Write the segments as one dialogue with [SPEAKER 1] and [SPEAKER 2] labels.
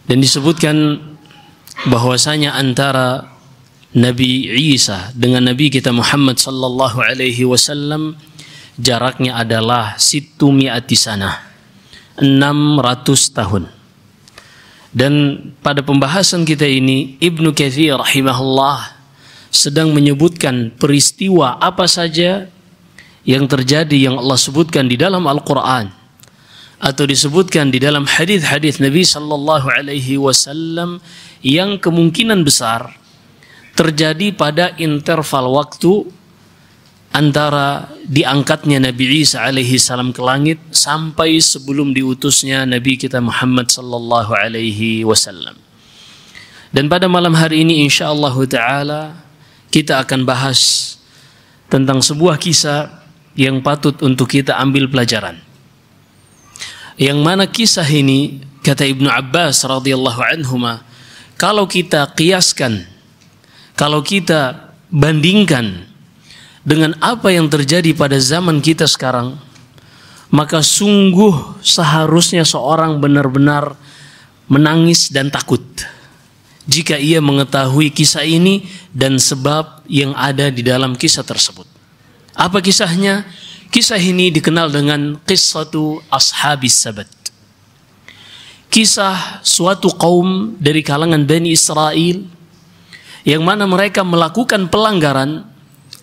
[SPEAKER 1] Dan disebutkan bahwasanya antara Nabi Isa dengan Nabi kita Muhammad sallallahu alaihi wasallam jaraknya adalah 600 sanah, 600 tahun. Dan pada pembahasan kita ini Ibnu Katsir rahimahullah sedang menyebutkan peristiwa apa saja yang terjadi yang Allah sebutkan di dalam Al-Quran atau disebutkan di dalam hadis-hadis Nabi sallallahu alaihi wasallam yang kemungkinan besar terjadi pada interval waktu antara diangkatnya Nabi Isa alaihi salam ke langit sampai sebelum diutusnya Nabi kita Muhammad sallallahu alaihi wasallam. Dan pada malam hari ini insyaallah taala kita akan bahas tentang sebuah kisah yang patut untuk kita ambil pelajaran. Yang mana kisah ini, kata Ibnu Abbas radhiyallahu anhuma, kalau kita qiyaskan, kalau kita bandingkan dengan apa yang terjadi pada zaman kita sekarang, maka sungguh seharusnya seorang benar-benar menangis dan takut jika ia mengetahui kisah ini dan sebab yang ada di dalam kisah tersebut. Apa kisahnya? Kisah ini dikenal dengan qissatu ashabis sabat. Kisah suatu kaum dari kalangan Bani Israel yang mana mereka melakukan pelanggaran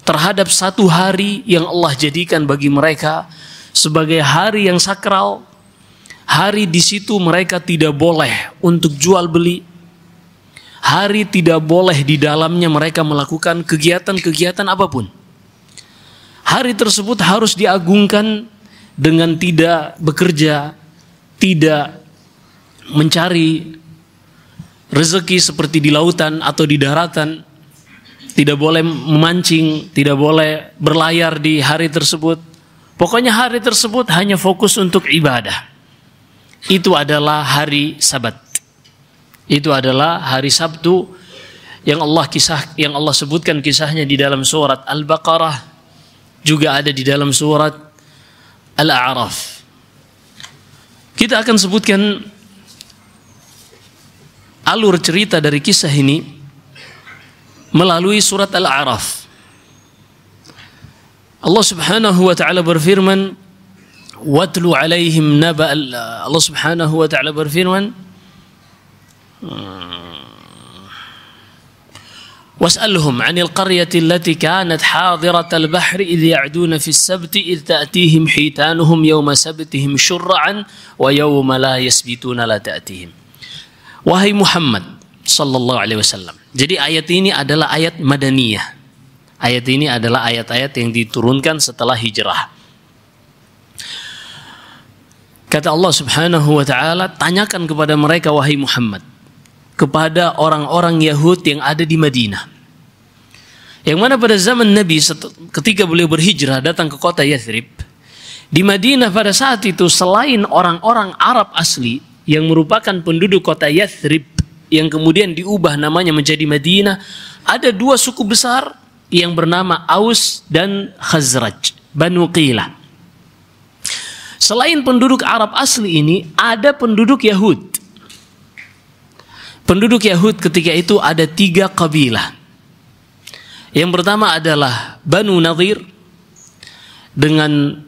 [SPEAKER 1] terhadap satu hari yang Allah jadikan bagi mereka sebagai hari yang sakral. Hari di situ mereka tidak boleh untuk jual beli. Hari tidak boleh di dalamnya mereka melakukan kegiatan-kegiatan apapun. Hari tersebut harus diagungkan dengan tidak bekerja, tidak mencari rezeki seperti di lautan atau di daratan, tidak boleh memancing, tidak boleh berlayar di hari tersebut. Pokoknya hari tersebut hanya fokus untuk ibadah. Itu adalah hari Sabat. Itu adalah hari Sabtu yang Allah sebutkan kisahnya di dalam surat Al-Baqarah, juga ada di dalam surat Al-A'raf. Kita akan sebutkan alur cerita dari kisah ini melalui surat Al-A'raf. Allah Subhanahu wa taala berfirman, "Watlu 'alaihim naba" Allah Subhanahu wa taala berfirman, واسألهم عن القرية التي كانت حاضرة البحر إذ يعدون في السبت إذ تأتيهم حيتانهم يوم سبتهم شرعا ويوم لا يسبتون لا تأتيهم. Wahai Muhammad sallallahu alaihi wasallam. Jadi ayat ini adalah ayat madaniyah. Ayat ini adalah ayat-ayat yang diturunkan setelah hijrah. Kata Allah Subhanahu wa taala, tanyakan kepada mereka wahai Muhammad, kepada orang-orang Yahudi yang ada di Madinah. Yang mana pada zaman Nabi ketika beliau berhijrah datang ke kota Yathrib, di Madinah pada saat itu selain orang-orang Arab asli yang merupakan penduduk kota Yathrib yang kemudian diubah namanya menjadi Madinah, ada dua suku besar yang bernama Aus dan Khazraj, Banu Qilah. Selain penduduk Arab asli ini, ada penduduk Yahud. Penduduk Yahud ketika itu ada 3 kabilah. Yang pertama adalah Banu Nadir dengan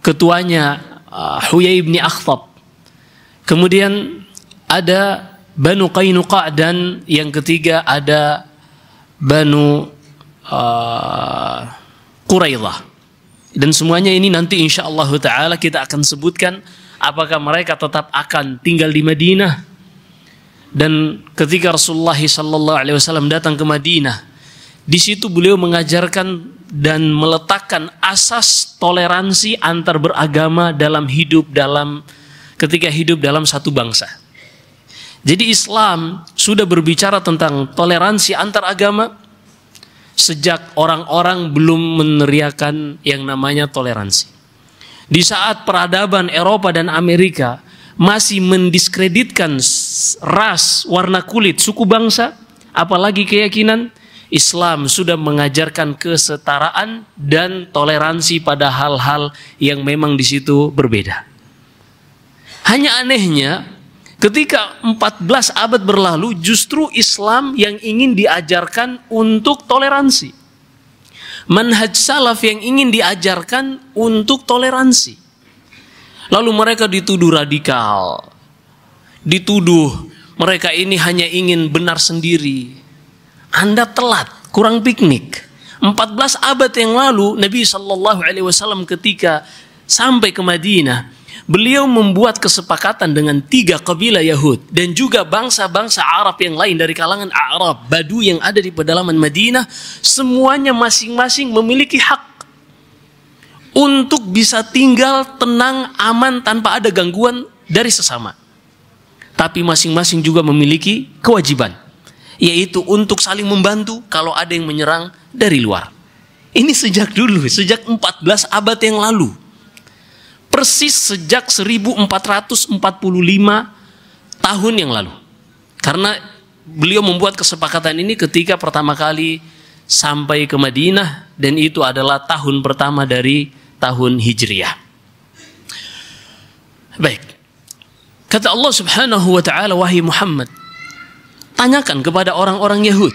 [SPEAKER 1] ketuanya Huyai bin Akhtab. Kemudian ada Banu Qainuqa dan yang ketiga ada Banu Quraidah. Dan semuanya ini nanti insyaallah taala kita akan sebutkan apakah mereka tetap akan tinggal di Madinah. Dan ketika Rasulullah sallallahu alaihi wasallam datang ke Madinah, di situ beliau mengajarkan dan meletakkan asas toleransi antar beragama ketika hidup dalam satu bangsa. Jadi Islam sudah berbicara tentang toleransi antar agama sejak orang-orang belum meneriakan yang namanya toleransi. Di saat peradaban Eropa dan Amerika masih mendiskreditkan ras, warna kulit, suku bangsa, apalagi keyakinan, Islam sudah mengajarkan kesetaraan dan toleransi pada hal-hal yang memang di situ berbeda. Hanya anehnya Ketika 14 abad berlalu, justru Islam yang ingin diajarkan untuk toleransi. Manhaj salaf yang ingin diajarkan untuk toleransi. Lalu mereka dituduh radikal. Dituduh mereka ini hanya ingin benar sendiri. Anda telat, kurang piknik. 14 abad yang lalu Nabi SAW ketika sampai ke Madinah, beliau membuat kesepakatan dengan 3 kabilah Yahud dan juga bangsa-bangsa Arab yang lain dari kalangan Arab, Badu yang ada di pedalaman Madinah. Semuanya masing-masing memiliki hak untuk bisa tinggal tenang, aman, tanpa ada gangguan dari sesama. Tapi masing-masing juga memiliki kewajiban, yaitu untuk saling membantu kalau ada yang menyerang dari luar. Ini sejak dulu, sejak 14 abad yang lalu. Persis sejak 1445 tahun yang lalu. Karena beliau membuat kesepakatan ini ketika pertama kali sampai ke Madinah, dan itu adalah tahun pertama dari tahun Hijriah. Baik. Kata Allah Subhanahu wa taala, wahai Muhammad, tanyakan kepada orang-orang Yahud.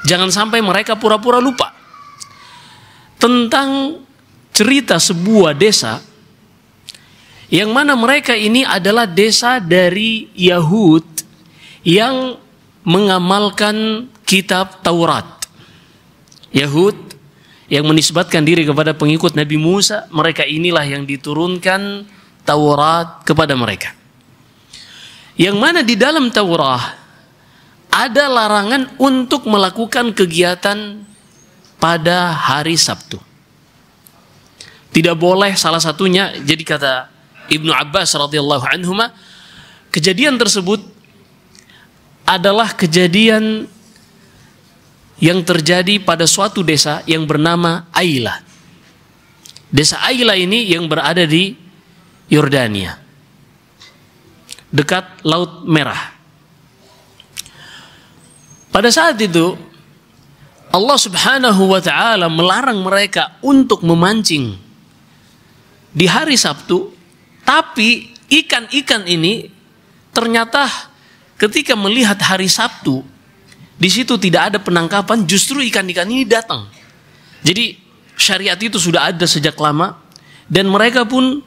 [SPEAKER 1] Jangan sampai mereka pura-pura lupa tentang cerita sebuah desa yang mana mereka ini adalah desa dari Yahud yang mengamalkan kitab Taurat. Yahud yang menisbatkan diri kepada pengikut Nabi Musa, mereka inilah yang diturunkan Taurat kepada mereka. Yang mana di dalam Taurat ada larangan untuk melakukan kegiatan pada hari Sabtu. Tidak boleh, salah satunya, jadi kata Ibnu Abbas radhiyallahu anhuma, kejadian tersebut adalah kejadian yang terjadi pada suatu desa yang bernama Aila. Desa Aila ini yang berada di Yordania, dekat Laut Merah. Pada saat itu Allah Subhanahu wa taala melarang mereka untuk memancing di hari Sabtu. Tapi ikan-ikan ini ternyata ketika melihat hari Sabtu, di situ tidak ada penangkapan, justru ikan-ikan ini datang. Jadi syariat itu sudah ada sejak lama, dan mereka pun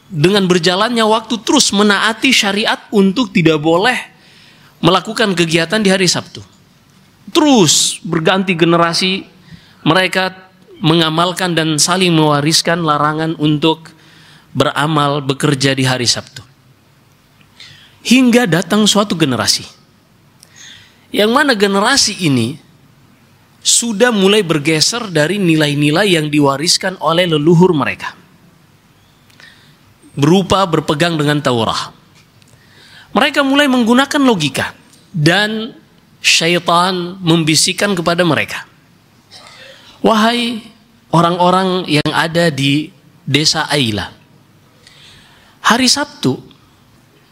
[SPEAKER 1] dengan berjalannya waktu terus menaati syariat untuk tidak boleh melakukan kegiatan di hari Sabtu. Terus berganti generasi mereka mengamalkan dan saling mewariskan larangan untuk beramal, bekerja di hari Sabtu. Hingga datang suatu generasi, yang mana generasi ini sudah mulai bergeser dari nilai-nilai yang diwariskan oleh leluhur mereka, berupa berpegang dengan Taurat. Mereka mulai menggunakan logika, dan syaitan membisikkan kepada mereka, wahai orang-orang yang ada di desa Aila, hari Sabtu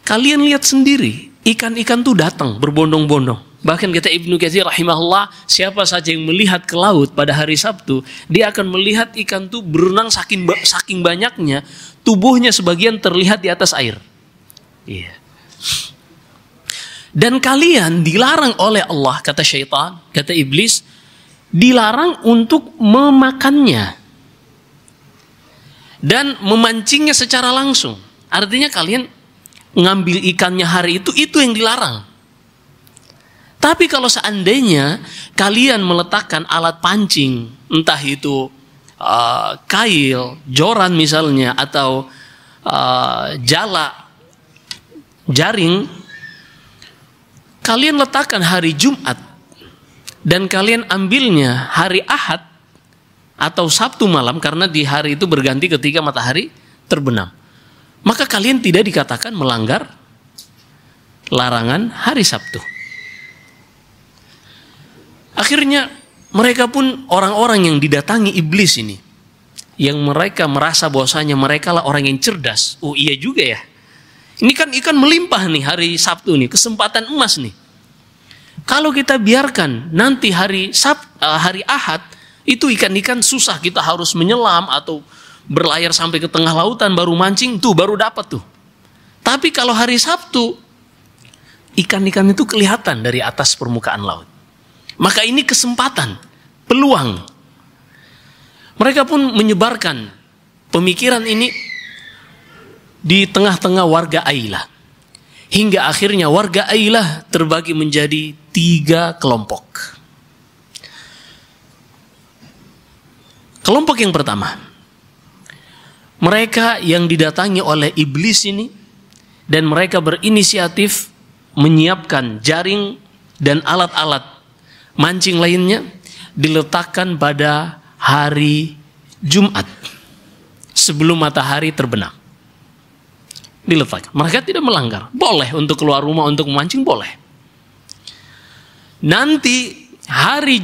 [SPEAKER 1] kalian lihat sendiri ikan-ikan tuh datang berbondong-bondong. Bahkan kata Ibnu Katsir rahimahullah, siapa saja yang melihat ke laut pada hari Sabtu, dia akan melihat ikan tuh berenang saking banyaknya, tubuhnya sebagian terlihat di atas air. Iya. Dan kalian dilarang oleh Allah, kata syaitan, kata iblis, dilarang untuk memakannya dan memancingnya secara langsung. Artinya kalian ngambil ikannya hari itu yang dilarang. Tapi kalau seandainya kalian meletakkan alat pancing, entah itu kail, joran misalnya, atau jala, jaring, kalian letakkan hari Jumat dan kalian ambilnya hari Ahad atau Sabtu malam, karena di hari itu berganti ketika matahari terbenam, maka kalian tidak dikatakan melanggar larangan hari Sabtu. Akhirnya mereka pun orang-orang yang didatangi iblis ini, yang mereka merasa bahwasanya mereka lah orang yang cerdas. Oh iya juga ya, ini kan ikan melimpah nih hari Sabtu nih, kesempatan emas nih. Kalau kita biarkan nanti hari Ahad, itu ikan-ikan susah, kita harus menyelam atau berlayar sampai ke tengah lautan baru mancing, tuh baru dapat tuh. Tapi kalau hari Sabtu Ikan-ikan itu kelihatan dari atas permukaan laut. Maka ini kesempatan, peluang. Mereka pun menyebarkan pemikiran ini di tengah-tengah warga Ailah. Hingga akhirnya warga Ailah terbagi menjadi 3 kelompok. Kelompok yang pertama, mereka yang didatangi oleh iblis ini, dan mereka berinisiatif menyiapkan jaring dan alat-alat mancing lainnya, diletakkan pada hari Jumat sebelum matahari terbenam. Diletakkan. Mereka tidak melanggar. Boleh untuk keluar rumah untuk memancing, boleh. Nanti hari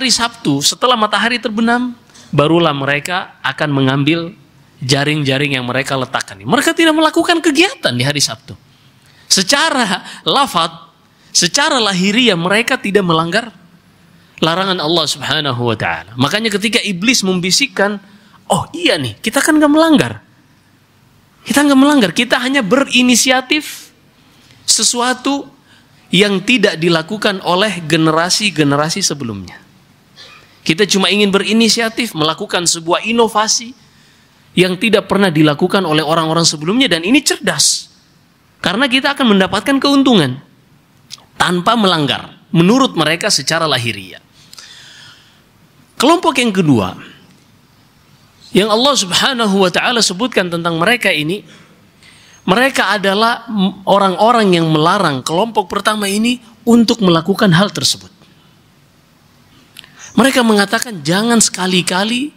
[SPEAKER 1] Sabtu setelah matahari terbenam, barulah mereka akan mengambil jaring-jaring yang mereka letakkan. Mereka tidak melakukan kegiatan di hari Sabtu. Secara lafaz, secara lahiriah mereka tidak melanggar larangan Allah Subhanahu wa taala. Makanya ketika iblis membisikkan, oh iya nih, kita kan nggak melanggar. Kita nggak melanggar, kita hanya berinisiatif sesuatu yang tidak dilakukan oleh generasi-generasi sebelumnya. Kita cuma ingin berinisiatif melakukan sebuah inovasi yang tidak pernah dilakukan oleh orang-orang sebelumnya, dan ini cerdas. Karena kita akan mendapatkan keuntungan tanpa melanggar menurut mereka secara lahiriah. Kelompok yang kedua yang Allah Subhanahu wa taala sebutkan tentang mereka ini, mereka adalah orang-orang yang melarang kelompok pertama ini untuk melakukan hal tersebut. Mereka mengatakan, jangan sekali-kali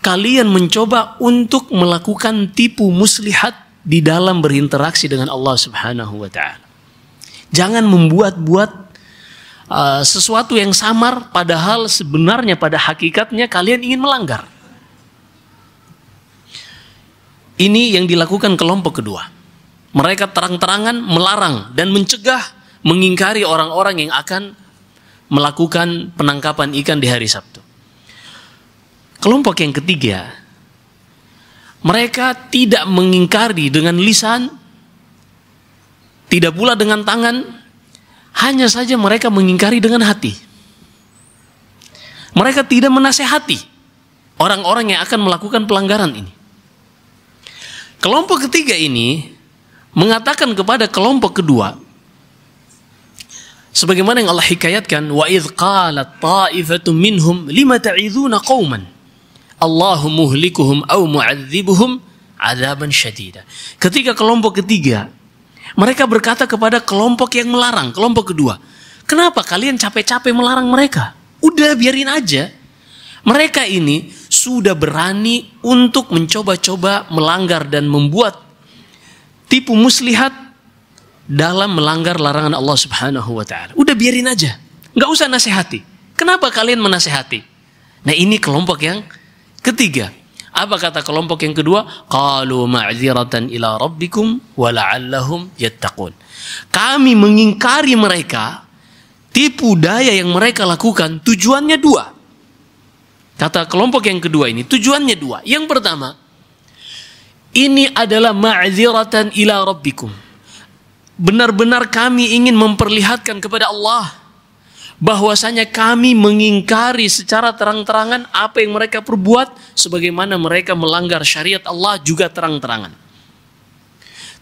[SPEAKER 1] kalian mencoba untuk melakukan tipu muslihat di dalam berinteraksi dengan Allah Subhanahu wa taala. Jangan membuat-buat sesuatu yang samar, padahal sebenarnya pada hakikatnya kalian ingin melanggar. Ini yang dilakukan kelompok kedua. Mereka terang-terangan melarang dan mencegah, mengingkari orang-orang yang akan melakukan penangkapan ikan di hari Sabtu. Kelompok yang ketiga, mereka tidak mengingkari dengan lisan, tidak pula dengan tangan, hanya saja mereka mengingkari dengan hati. Mereka tidak menasehati orang-orang yang akan melakukan pelanggaran ini. Kelompok ketiga ini mengatakan kepada kelompok kedua, sebagaimana yang Allah hikayatkan, wa idz qalat ta'ifatun minhum lima ta'iduna qauman Allahu muhlikuhum aw mu'adzibuhum adzaban syadida. Ketika kelompok ketiga, mereka berkata kepada kelompok yang melarang, kelompok kedua, kenapa kalian capek-capek melarang mereka? Udah biarin aja. Mereka ini sudah berani untuk mencoba-coba melanggar dan membuat tipu muslihat dalam melanggar larangan Allah Subhanahu wa taala. Udah biarin aja. Nggak usah nasihati. Kenapa kalian menasihati? Nah, ini kelompok yang ketiga. Apa kata kelompok yang kedua? Qalu ma'dziratan ila rabbikum wa la'allahum yattaqun. Kami mengingkari mereka, tipu daya yang mereka lakukan, tujuannya dua. Kata kelompok yang kedua ini, tujuannya dua. Yang pertama, ini adalah ma'dziratan ila rabbikum. Benar-benar kami ingin memperlihatkan kepada Allah bahwasanya kami mengingkari secara terang-terangan apa yang mereka perbuat, sebagaimana mereka melanggar syariat Allah juga terang-terangan.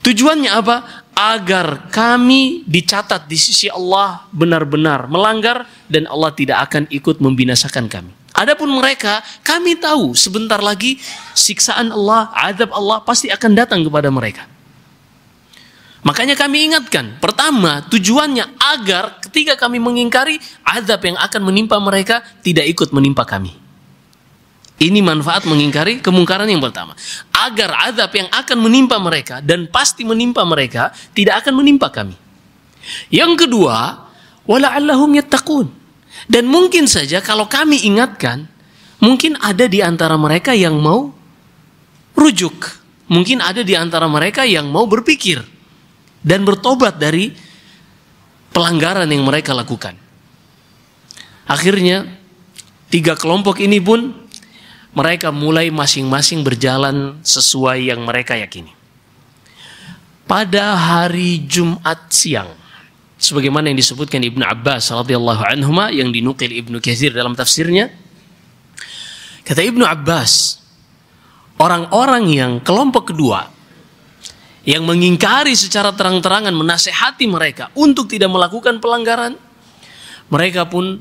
[SPEAKER 1] Tujuannya apa? Agar kami dicatat di sisi Allah benar-benar melanggar dan Allah tidak akan ikut membinasakan kami. Adapun mereka, kami tahu sebentar lagi siksaan Allah, azab Allah pasti akan datang kepada mereka. Makanya kami ingatkan, pertama tujuannya agar ketika kami mengingkari, azab yang akan menimpa mereka tidak ikut menimpa kami. Ini manfaat mengingkari kemungkaran yang pertama. Agar azab yang akan menimpa mereka dan pasti menimpa mereka tidak akan menimpa kami. Yang kedua, wala'allahum yattaqun. Dan mungkin saja kalau kami ingatkan, mungkin ada di antara mereka yang mau rujuk. Mungkin ada di antara mereka yang mau berpikir dan bertobat dari pelanggaran yang mereka lakukan. Akhirnya 3 kelompok ini pun mereka mulai masing-masing berjalan sesuai yang mereka yakini. Pada hari Jumat siang, sebagaimana yang disebutkan Ibnu Abbas radhiyallahu anhuma yang dinukil Ibnu Katsir dalam tafsirnya. Kata Ibnu Abbas, orang-orang yang kelompok kedua yang mengingkari secara terang-terangan, menasehati mereka untuk tidak melakukan pelanggaran, mereka pun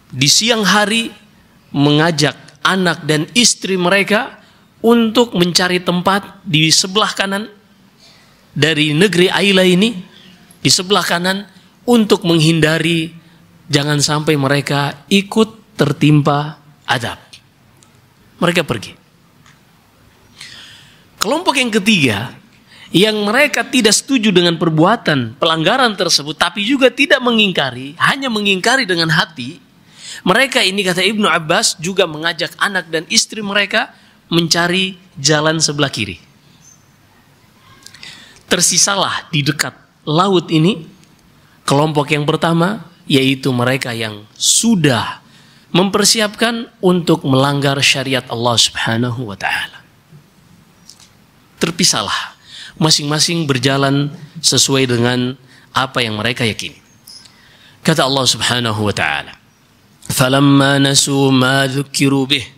[SPEAKER 1] di siang hari mengajak anak dan istri mereka untuk mencari tempat di sebelah kanan dari negeri Aila ini, di sebelah kanan, untuk menghindari jangan sampai mereka ikut tertimpa adab. Mereka pergi. Kelompok yang ketiga, yang mereka tidak setuju dengan perbuatan pelanggaran tersebut, tapi juga tidak mengingkari, hanya mengingkari dengan hati. Mereka ini, kata Ibnu Abbas, juga mengajak anak dan istri mereka mencari jalan sebelah kiri. Tersisalah di dekat laut ini kelompok yang pertama, yaitu mereka yang sudah mempersiapkan untuk melanggar syariat Allah Subhanahu wa ta'ala. Terpisahlah, masing-masing berjalan sesuai dengan apa yang mereka yakini. Kata Allah Subhanahu wa ta'ala, "Falamma nasu ma dzukiru bih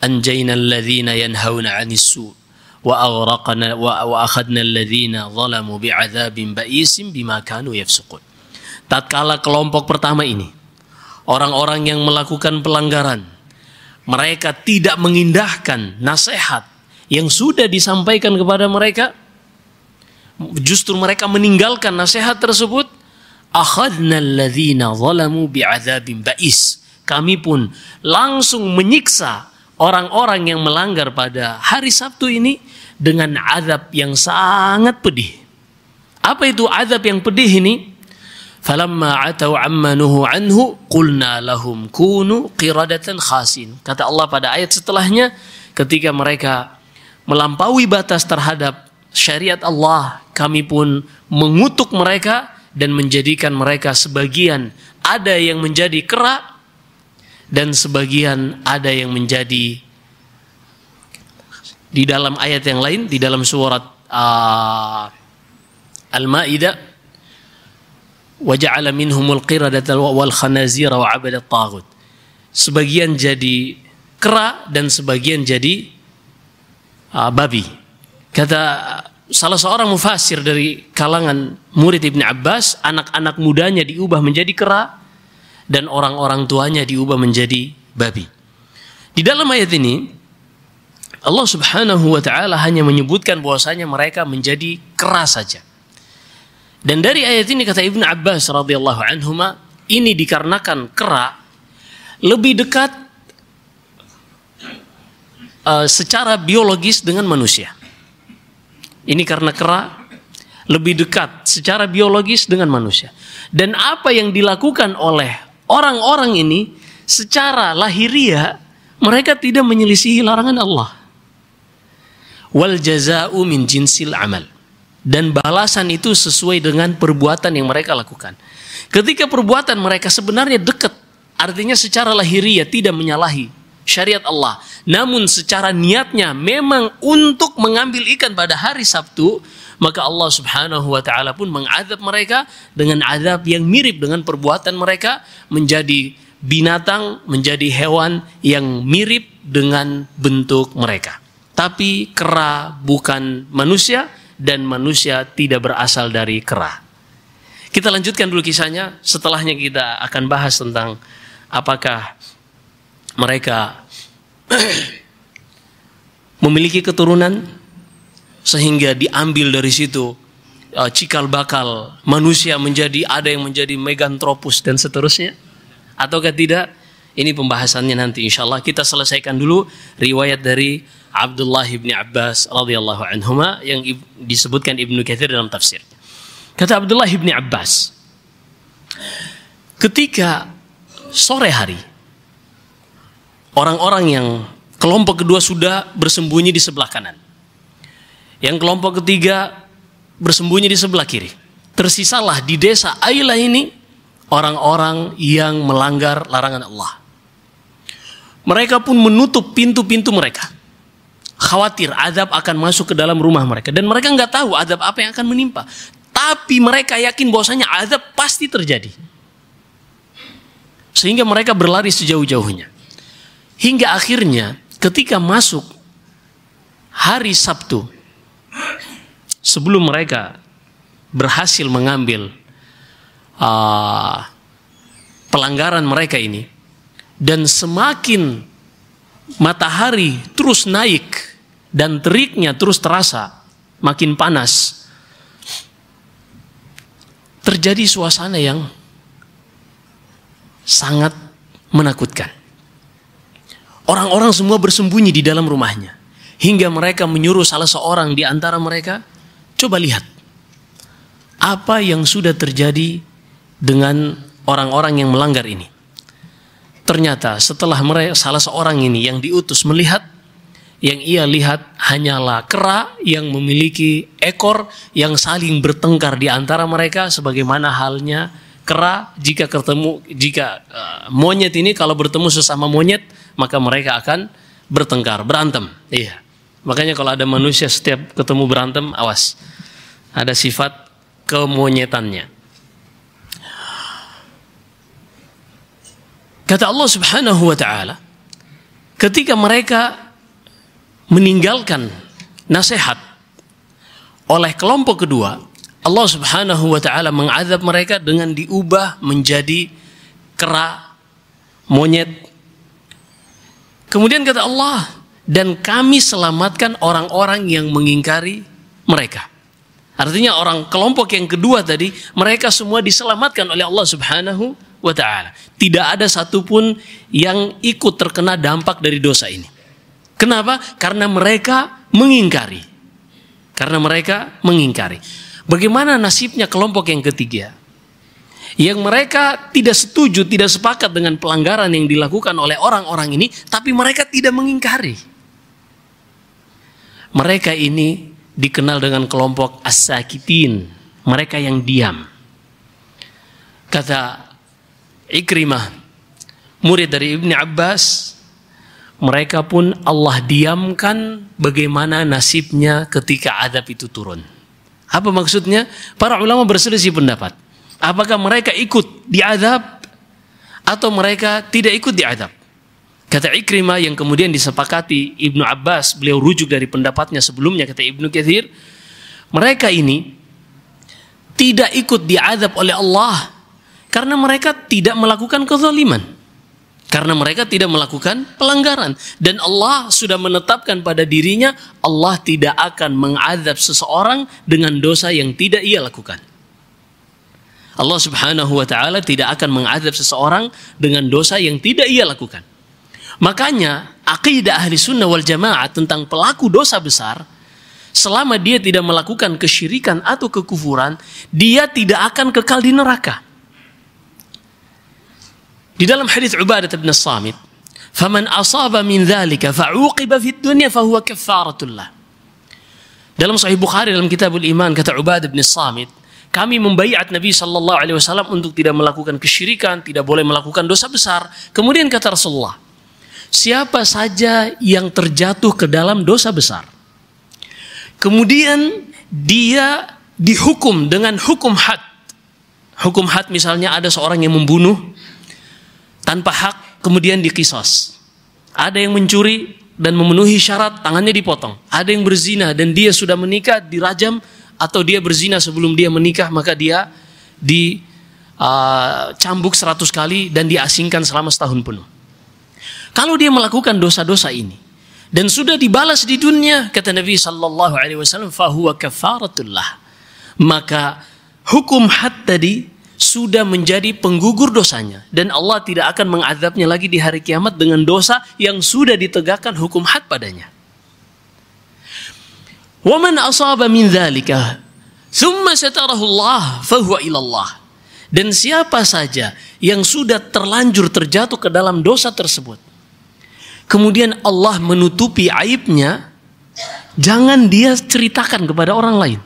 [SPEAKER 1] anjayna alladhina yanhauna 'anis su' wa aghraqna wa akhadna alladhina zalamu bi'adzabin ba'isin bima kanu yafsuqun." Tatkala kelompok pertama ini, orang-orang yang melakukan pelanggaran, mereka tidak mengindahkan nasihat yang sudah disampaikan kepada mereka, justru mereka meninggalkan nasihat tersebut. Akhadna alladhina zalamu bi'adzabin ba'is. Kami pun langsung menyiksa orang-orang yang melanggar pada hari Sabtu ini dengan azab yang sangat pedih. Apa itu azab yang pedih ini? Falamma atau amma nuhu anhu qulna lahum kunu qiradatan khasin. Kata Allah pada ayat setelahnya, ketika mereka melampaui batas terhadap syariat Allah, kami pun mengutuk mereka dan menjadikan mereka sebagian ada yang menjadi kera dan sebagian ada yang menjadi, di dalam ayat yang lain, di dalam surat Al-Maidah, وَجَعَلَ مِنْهُمُ الْقِرَدَةَ وَالْخَنَازِيرَ وَعَبَدَ الطَّاغُوتِ. Sebagian jadi kera dan sebagian jadi babi. Kata salah seorang mufassir dari kalangan murid Ibn Abbas, anak-anak mudanya diubah menjadi kera dan orang-orang tuanya diubah menjadi babi. Di dalam ayat ini Allah Subhanahu wa ta'ala hanya menyebutkan bahwasanya mereka menjadi kera saja. Dan dari ayat ini, kata Ibnu Abbas radhiyallahu anhuma, ini dikarenakan kera lebih dekat secara biologis dengan manusia. Ini karena kera lebih dekat secara biologis dengan manusia. Dan apa yang dilakukan oleh orang-orang ini secara lahiriah, mereka tidak menyelisihi larangan Allah. Wal jazaa'u min jinsil amal. Dan balasan itu sesuai dengan perbuatan yang mereka lakukan. Ketika perbuatan mereka sebenarnya dekat, artinya secara lahiriah tidak menyalahi syariat Allah, namun secara niatnya memang untuk mengambil ikan pada hari Sabtu, maka Allah Subhanahu wa ta'ala pun mengazab mereka dengan azab yang mirip dengan perbuatan mereka, menjadi binatang, menjadi hewan yang mirip dengan bentuk mereka. Tapi kera bukan manusia, dan manusia tidak berasal dari kera. Kita lanjutkan dulu kisahnya. Setelahnya kita akan bahas tentang apakah mereka memiliki keturunan sehingga diambil dari situ cikal bakal manusia menjadi, ada yang menjadi Meganthropus dan seterusnya, ataukah tidak. Ini pembahasannya nanti insyaallah. Kita selesaikan dulu riwayat dari Abdullah bin Abbas radhiyallahu anhuma yang disebutkan Ibnu Katsir dalam tafsir. Kata Abdullah bin Abbas, ketika sore hari, orang-orang yang kelompok kedua sudah bersembunyi di sebelah kanan, yang kelompok ketiga bersembunyi di sebelah kiri. Tersisalah di desa Aila ini orang-orang yang melanggar larangan Allah. Mereka pun menutup pintu-pintu mereka, khawatir azab akan masuk ke dalam rumah mereka, dan mereka nggak tahu azab apa yang akan menimpa. tapi mereka yakin bahwasanya azab pasti terjadi. Sehingga mereka berlari sejauh-jauhnya. Hingga akhirnya ketika masuk hari Sabtu, sebelum mereka berhasil mengambil pelanggaran mereka ini, dan semakin matahari terus naik dan teriknya terus terasa makin panas, terjadi suasana yang sangat menakutkan. Orang-orang semua bersembunyi di dalam rumahnya, hingga mereka menyuruh salah seorang di antara mereka, coba lihat apa yang sudah terjadi dengan orang-orang yang melanggar ini. Ternyata setelah mereka, salah seorang ini yang diutus melihat, yang ia lihat hanyalah kera yang memiliki ekor yang saling bertengkar di antara mereka, sebagaimana halnya kera jika monyet ini kalau bertemu sesama monyet, maka mereka akan bertengkar, berantem. Iya. Makanya kalau ada manusia setiap ketemu berantem, awas. Ada sifat kemonyetannya. Kata Allah Subhanahu wa ta'ala, ketika mereka meninggalkan nasihat oleh kelompok kedua, Allah Subhanahu wa ta'ala mengazab mereka dengan diubah menjadi kera, monyet. Kemudian kata Allah, dan kami selamatkan orang-orang yang mengingkari mereka. Artinya orang kelompok yang kedua tadi, mereka semua diselamatkan oleh Allah Subhanahu wa ta'ala. Tidak ada satupun yang ikut terkena dampak dari dosa ini. Kenapa? Karena mereka mengingkari. Bagaimana nasibnya kelompok yang ketiga? Yang mereka tidak setuju, tidak sepakat dengan pelanggaran yang dilakukan oleh orang-orang ini, tapi mereka tidak mengingkari. Mereka ini dikenal dengan kelompok as-sakitin, mereka yang diam. Kata Ikrimah, murid dari Ibnu Abbas, mereka pun Allah diamkan bagaimana nasibnya ketika azab itu turun. Apa maksudnya? Para ulama berselisih pendapat. Apakah mereka ikut diazab atau mereka tidak ikut diazab? Kata Ikrimah yang kemudian disepakati Ibnu Abbas, beliau rujuk dari pendapatnya sebelumnya, kata Ibnu Katsir, mereka ini tidak ikut diazab oleh Allah karena mereka tidak melakukan kezaliman, karena mereka tidak melakukan pelanggaran, dan Allah sudah menetapkan pada dirinya Allah tidak akan mengazab seseorang dengan dosa yang tidak ia lakukan. Allah Subhanahu wa ta'ala tidak akan mengazab seseorang dengan dosa yang tidak ia lakukan. Makanya akidah ahli sunnah wal jamaah tentang pelaku dosa besar, selama dia tidak melakukan kesyirikan atau kekufuran, dia tidak akan kekal di neraka. Di dalam hadis Ubadah bin Samit, "Faman asaba min dzalika fa'uqiba fid dunya fahuwa kaffaratullah." Dalam Sahih Bukhari dalam Kitabul Iman, kata Ubadah bin Samit, kami membaiat Nabi sallallahu alaihi wasallam untuk tidak melakukan kesyirikan, tidak boleh melakukan dosa besar. Kemudian kata Rasulullah, siapa saja yang terjatuh ke dalam dosa besar, kemudian dia dihukum dengan hukum had. Hukum had misalnya ada seorang yang membunuh tanpa hak, kemudian diqisas. Ada yang mencuri dan memenuhi syarat, tangannya dipotong. Ada yang berzina dan dia sudah menikah, dirajam. Atau dia berzina sebelum dia menikah, maka dia dicambuk 100 kali dan diasingkan selama setahun penuh. Kalau dia melakukan dosa-dosa ini dan sudah dibalas di dunia, kata Nabi sallallahu alaihi wasallam, fahuwa kafaratullah, maka hukum had tadi sudah menjadi penggugur dosanya, dan Allah tidak akan mengazabnya lagi di hari kiamat dengan dosa yang sudah ditegakkan hukum had padanya. Wa man asaba min dzalika thumma satarahu Allah fahuwa ila Allah. Dan siapa saja yang sudah terlanjur terjatuh ke dalam dosa tersebut, kemudian Allah menutupi aibnya, jangan dia ceritakan kepada orang lain.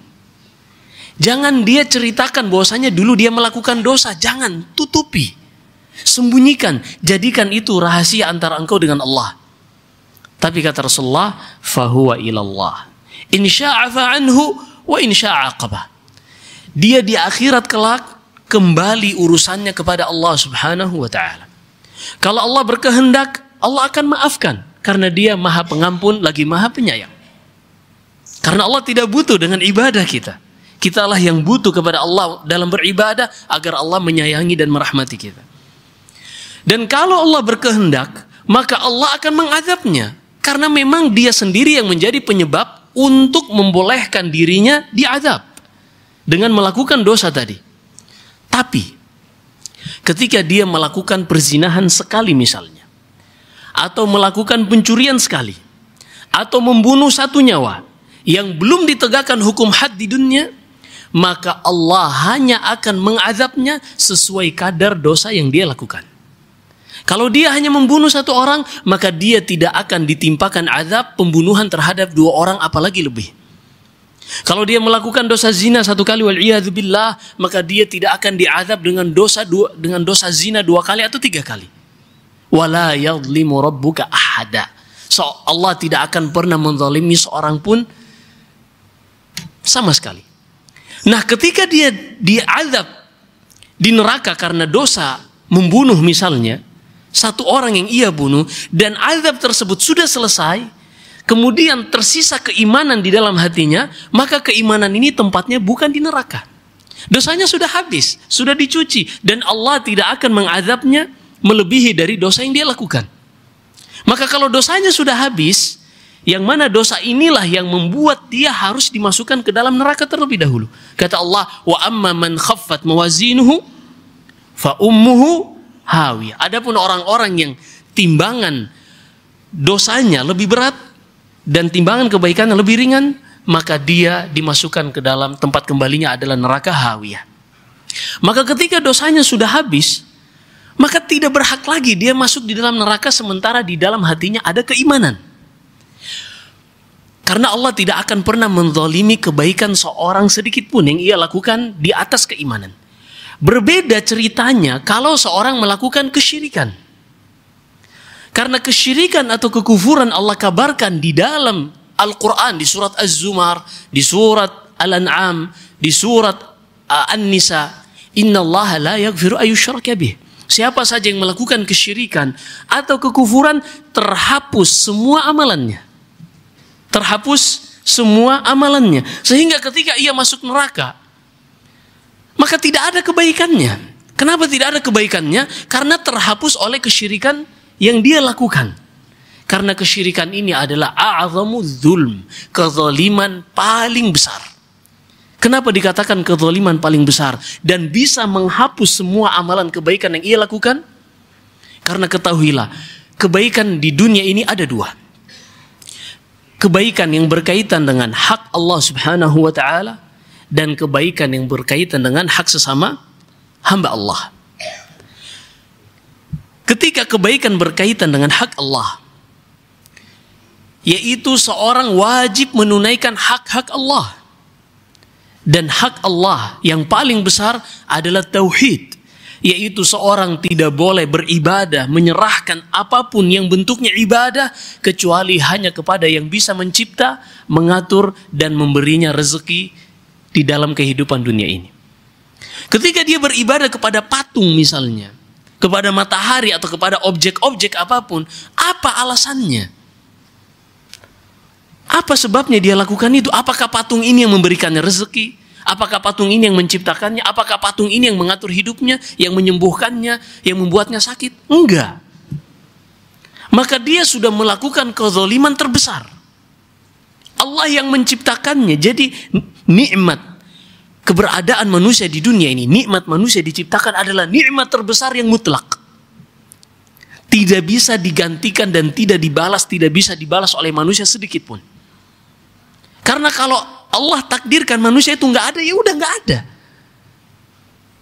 [SPEAKER 1] Jangan dia ceritakan bahwasanya dulu dia melakukan dosa, jangan, tutupi. Sembunyikan, jadikan itu rahasia antara engkau dengan Allah. Tapi kata Rasulullah, fahuwa ila Allah. In sya'a fa'anhu wa in sya'a aqabah. dia di akhirat kelak kembali urusannya kepada Allah Subhanahu wa taala. Kalau Allah berkehendak, Allah akan maafkan karena Dia Maha Pengampun lagi Maha Penyayang. Karena Allah tidak butuh dengan ibadah kita. Kitalah yang butuh kepada Allah dalam beribadah agar Allah menyayangi dan merahmati kita. Dan kalau Allah berkehendak, maka Allah akan mengadabnya. Karena memang Dia sendiri yang menjadi penyebab untuk membolehkan dirinya diazab dengan melakukan dosa tadi. Tapi ketika dia melakukan perzinahan sekali misalnya, atau melakukan pencurian sekali, atau membunuh satu nyawa yang belum ditegakkan hukum had di dunia, maka Allah hanya akan mengazabnya sesuai kadar dosa yang dia lakukan. Kalau dia hanya membunuh satu orang, maka dia tidak akan ditimpakan azab pembunuhan terhadap dua orang apalagi lebih. Kalau dia melakukan dosa zina satu kali, wal'iyadzubillah, maka dia tidak akan diazab dengan dosa zina dua kali atau tiga kali. Wala yadhlimu rabbuka ahada. So, Allah tidak akan pernah menzalimi seorang pun sama sekali. Nah, ketika dia diazab di neraka karena dosa membunuh misalnya, satu orang yang ia bunuh, dan azab tersebut sudah selesai, kemudian tersisa keimanan di dalam hatinya, maka keimanan ini tempatnya bukan di neraka. Dosanya sudah habis, sudah dicuci, dan Allah tidak akan mengazabnya melebihi dari dosa yang dia lakukan. Maka kalau dosanya sudah habis, yang mana dosa inilah yang membuat dia harus dimasukkan ke dalam neraka terlebih dahulu. Kata Allah, wa amma man khaffat mawazinuhu fa ummuhu hawiyah. Adapun orang-orang yang timbangan dosanya lebih berat dan timbangan kebaikannya lebih ringan, maka dia dimasukkan ke dalam tempat kembalinya adalah neraka hawiyah. Maka ketika dosanya sudah habis, maka tidak berhak lagi dia masuk di dalam neraka sementara di dalam hatinya ada keimanan. Karena Allah tidak akan pernah menzalimi kebaikan seorang sedikit pun yang ia lakukan di atas keimanan. Berbeda ceritanya kalau seorang melakukan kesyirikan. Karena kesyirikan atau kekufuran Allah kabarkan di dalam Al-Quran, di surat Az-Zumar, di surat Al-An'am, di surat An-Nisa. Inna Allah la yaghfiru ayyushraka bih. Siapa saja yang melakukan kesyirikan atau kekufuran, terhapus semua amalannya. Terhapus semua amalannya. Sehingga ketika ia masuk neraka, maka tidak ada kebaikannya. Kenapa tidak ada kebaikannya? Karena terhapus oleh kesyirikan yang dia lakukan. Karena kesyirikan ini adalah a'zamu dzulm, kezaliman paling besar. Kenapa dikatakan kezaliman paling besar dan bisa menghapus semua amalan kebaikan yang ia lakukan? Karena ketahuilah, kebaikan di dunia ini ada dua. Kebaikan yang berkaitan dengan hak Allah Subhanahu wa taala dan kebaikan yang berkaitan dengan hak sesama hamba Allah. Ketika kebaikan berkaitan dengan hak Allah, yaitu seorang wajib menunaikan hak-hak Allah. Dan hak Allah yang paling besar adalah tauhid, yaitu seorang tidak boleh beribadah, menyerahkan apapun yang bentuknya ibadah kecuali hanya kepada yang bisa mencipta, mengatur dan memberinya rezeki di dalam kehidupan dunia ini. Ketika dia beribadah kepada patung misalnya, kepada matahari atau kepada objek-objek apapun, apa alasannya? Apa sebabnya dia lakukan itu? Apakah patung ini yang memberikannya rezeki? Apakah patung ini yang menciptakannya? Apakah patung ini yang mengatur hidupnya, yang menyembuhkannya, yang membuatnya sakit? Enggak. Maka dia sudah melakukan kezaliman terbesar. Allah yang menciptakannya. Jadi nikmat keberadaan manusia di dunia ini, nikmat manusia diciptakan adalah nikmat terbesar yang mutlak. Tidak bisa digantikan dan tidak bisa dibalas oleh manusia sedikit pun. Karena kalau Allah takdirkan manusia itu nggak ada, ya udah nggak ada.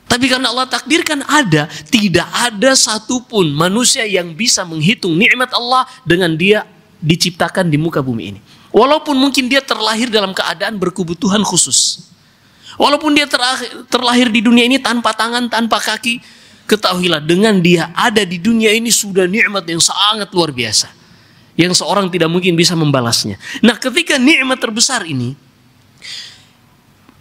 [SPEAKER 1] Tapi karena Allah takdirkan ada, tidak ada satupun manusia yang bisa menghitung nikmat Allah dengan dia diciptakan di muka bumi ini. Walaupun mungkin dia terlahir dalam keadaan berkebutuhan khusus. Walaupun dia terlahir di dunia ini tanpa tangan, tanpa kaki, ketahuilah dengan dia ada di dunia ini sudah nikmat yang sangat luar biasa, yang seorang tidak mungkin bisa membalasnya. Nah, ketika nikmat terbesar ini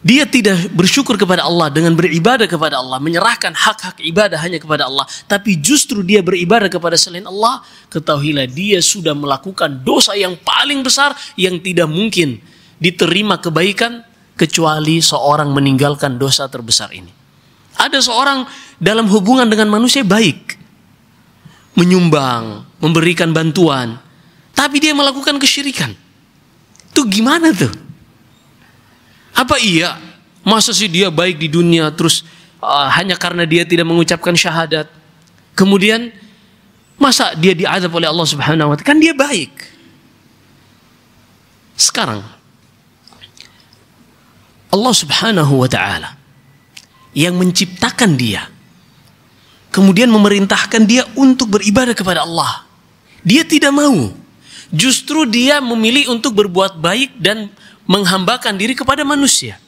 [SPEAKER 1] dia tidak bersyukur kepada Allah dengan beribadah kepada Allah, menyerahkan hak-hak ibadah hanya kepada Allah, tapi justru dia beribadah kepada selain Allah, ketahuilah dia sudah melakukan dosa yang paling besar yang tidak mungkin diterima kebaikan kecuali seorang meninggalkan dosa terbesar ini. Ada seorang dalam hubungan dengan manusia baik, menyumbang, memberikan bantuan, tapi dia melakukan kesyirikan. Itu gimana tuh? Apa iya? Masa sih dia baik di dunia terus hanya karena dia tidak mengucapkan syahadat, kemudian masa dia diazab oleh Allah Subhanahu wa taala? Kan dia baik. Sekarang Allah Subhanahu wa taala yang menciptakan dia, kemudian memerintahkan dia untuk beribadah kepada Allah. Dia tidak mau. Justru dia memilih untuk berbuat baik dan menghambakan diri kepada manusia.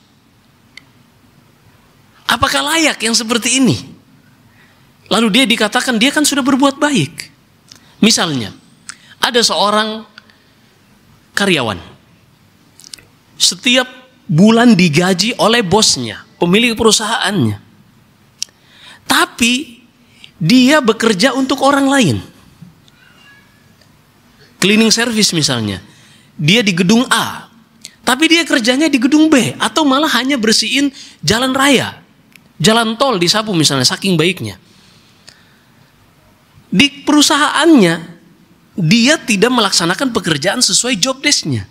[SPEAKER 1] Apakah layak yang seperti ini? Lalu dia dikatakan dia kan sudah berbuat baik. Misalnya, ada seorang karyawan. Setiap bulan digaji oleh bosnya, pemilik perusahaannya. Tapi dia bekerja untuk orang lain. Cleaning service misalnya. Dia di gedung A, tapi dia kerjanya di gedung B, atau malah hanya bersihin jalan raya, jalan tol disapu misalnya, saking baiknya. Di perusahaannya, dia tidak melaksanakan pekerjaan sesuai job desk-nya.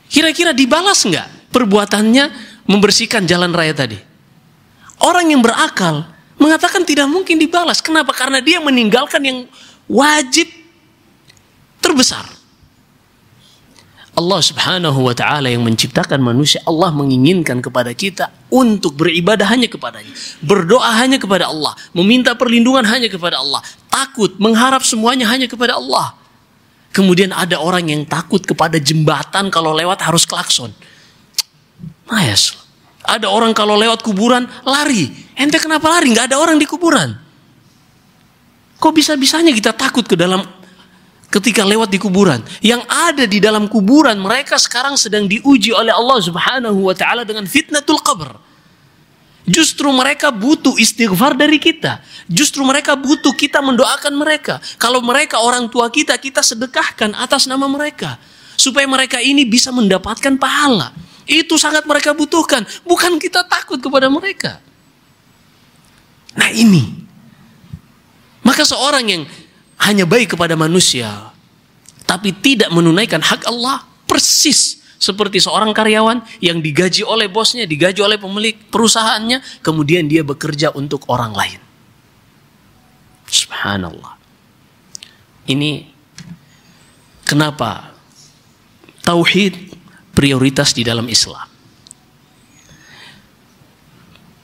[SPEAKER 1] Kira-kira dibalas nggak perbuatannya membersihkan jalan raya tadi? Orang yang berakal mengatakan tidak mungkin dibalas. Kenapa? Karena dia meninggalkan yang wajib terbesar. Allah Subhanahu wa ta'ala yang menciptakan manusia, Allah menginginkan kepada kita untuk beribadah hanya kepadanya, berdoa hanya kepada Allah, meminta perlindungan hanya kepada Allah, takut, mengharap semuanya hanya kepada Allah. Kemudian ada orang yang takut kepada jembatan, kalau lewat harus klakson. Mayas. Ada orang kalau lewat kuburan lari. Ente kenapa lari? Nggak ada orang di kuburan. Kok bisa-bisanya kita takut ketika lewat di kuburan? Yang ada di dalam kuburan, mereka sekarang sedang diuji oleh Allah Subhanahu wa ta'ala dengan fitnatul qabr. Justru mereka butuh istighfar dari kita. Justru mereka butuh kita mendoakan mereka. Kalau mereka orang tua kita, kita sedekahkan atas nama mereka, supaya mereka ini bisa mendapatkan pahala. Itu sangat mereka butuhkan. Bukan kita takut kepada mereka. Nah ini. Maka seorang yang hanya baik kepada manusia, tapi tidak menunaikan hak Allah, persis seperti seorang karyawan yang digaji oleh bosnya, digaji oleh pemilik perusahaannya, kemudian dia bekerja untuk orang lain. Subhanallah. Ini kenapa tauhid prioritas di dalam Islam.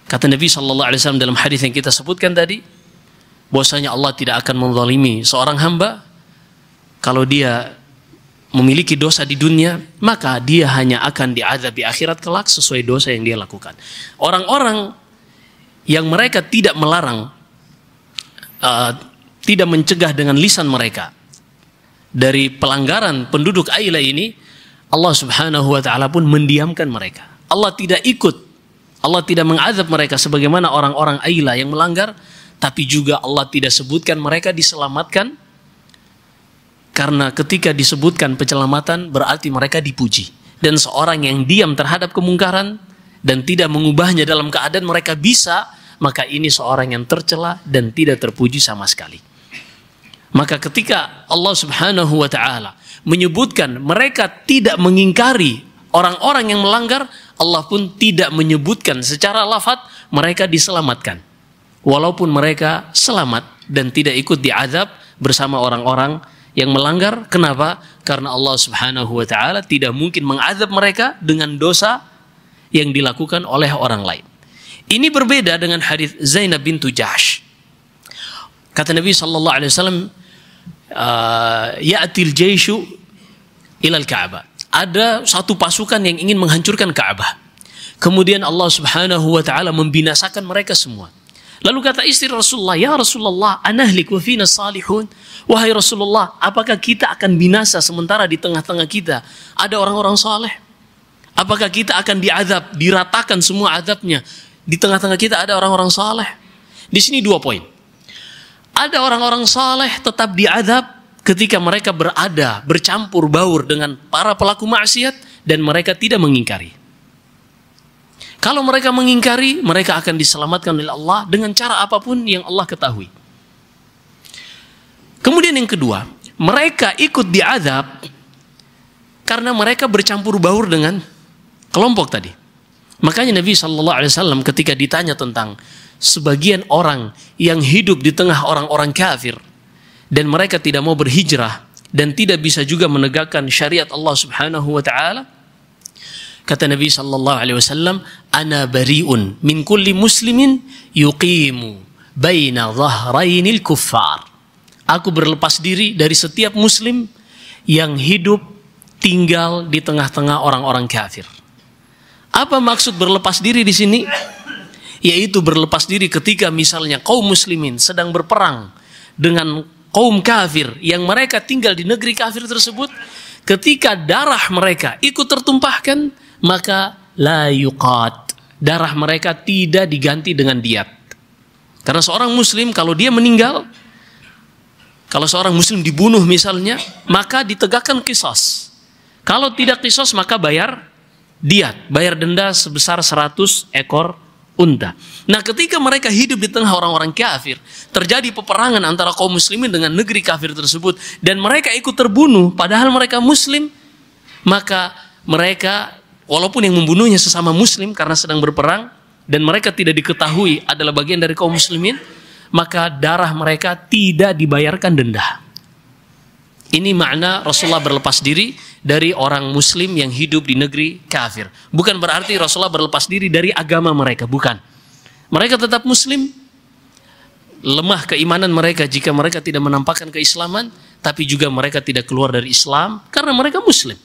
[SPEAKER 1] Kata Nabi SAW dalam hadis yang kita sebutkan tadi, bahwasanya Allah tidak akan menzalimi seorang hamba kalau dia memiliki dosa di dunia, maka dia hanya akan diazab di akhirat kelak sesuai dosa yang dia lakukan. Orang-orang yang mereka tidak melarang, tidak mencegah dengan lisan mereka dari pelanggaran penduduk Aila ini, Allah Subhanahu wa ta'ala pun mendiamkan mereka. Allah tidak ikut, Allah tidak mengazab mereka sebagaimana orang-orang Aila yang melanggar, tapi juga Allah tidak sebutkan mereka diselamatkan. Karena ketika disebutkan penyelamatan berarti mereka dipuji. Dan seorang yang diam terhadap kemungkaran dan tidak mengubahnya dalam keadaan mereka bisa, maka ini seorang yang tercela dan tidak terpuji sama sekali. Maka ketika Allah Subhanahu wa ta'ala menyebutkan mereka tidak mengingkari orang-orang yang melanggar, Allah pun tidak menyebutkan secara lafaz mereka diselamatkan. Walaupun mereka selamat dan tidak ikut diazab bersama orang-orang yang melanggar. Kenapa? Karena Allah Subhanahu wa ta'ala tidak mungkin mengazab mereka dengan dosa yang dilakukan oleh orang lain. Ini berbeda dengan hadis Zainab bintu Jahsh. Kata Nabi sallallahu alaihi wasallam, ya'til jaishu ilal Ka'bah. Ada satu pasukan yang ingin menghancurkan Ka'bah. Kemudian Allah Subhanahu wa ta'ala membinasakan mereka semua. Lalu kata istri Rasulullah, ya Rasulullah, anahlik wa fina salihun. Wahai Rasulullah, apakah kita akan binasa sementara di tengah-tengah kita ada orang-orang saleh? Apakah kita akan diazab, diratakan semua azabnya? Di tengah-tengah kita ada orang-orang saleh. Di sini 2 poin. Ada orang-orang saleh tetap diazab ketika mereka bercampur baur dengan para pelaku maksiat dan mereka tidak mengingkari. Kalau mereka mengingkari, mereka akan diselamatkan oleh Allah dengan cara apapun yang Allah ketahui. Kemudian yang kedua, mereka ikut diazab karena mereka bercampur baur dengan kelompok tadi. Makanya Nabi SAW ketika ditanya tentang sebagian orang yang hidup di tengah orang-orang kafir dan mereka tidak mau berhijrah dan tidak bisa juga menegakkan syariat Allah Subhanahu wa taala, kata Nabi SAW, ana bari'un min kulli muslimin yuqimu baina dhahrainil kuffar. Aku berlepas diri dari setiap muslim yang hidup tinggal di tengah-tengah orang-orang kafir. Apa maksud berlepas diri di sini? Yaitu berlepas diri ketika misalnya kaum muslimin sedang berperang dengan kaum kafir yang mereka tinggal di negeri kafir tersebut, ketika darah mereka ikut tertumpahkan, maka la yuqat, darah mereka tidak diganti dengan diat. Karena seorang muslim kalau dia meninggal, kalau seorang muslim dibunuh misalnya, maka ditegakkan qisas. Kalau tidak qisas maka bayar diat, bayar denda sebesar 100 ekor unta. Nah, ketika mereka hidup di tengah orang-orang kafir, terjadi peperangan antara kaum muslimin dengan negeri kafir tersebut, dan mereka ikut terbunuh padahal mereka muslim, maka mereka, walaupun yang membunuhnya sesama muslim karena sedang berperang, dan mereka tidak diketahui adalah bagian dari kaum muslimin, maka darah mereka tidak dibayarkan denda. Ini makna Rasulullah berlepas diri dari orang muslim yang hidup di negeri kafir. Bukan berarti Rasulullah berlepas diri dari agama mereka, bukan. Mereka tetap muslim, lemah keimanan mereka jika mereka tidak menampakkan keislaman, tapi juga mereka tidak keluar dari Islam karena mereka muslim.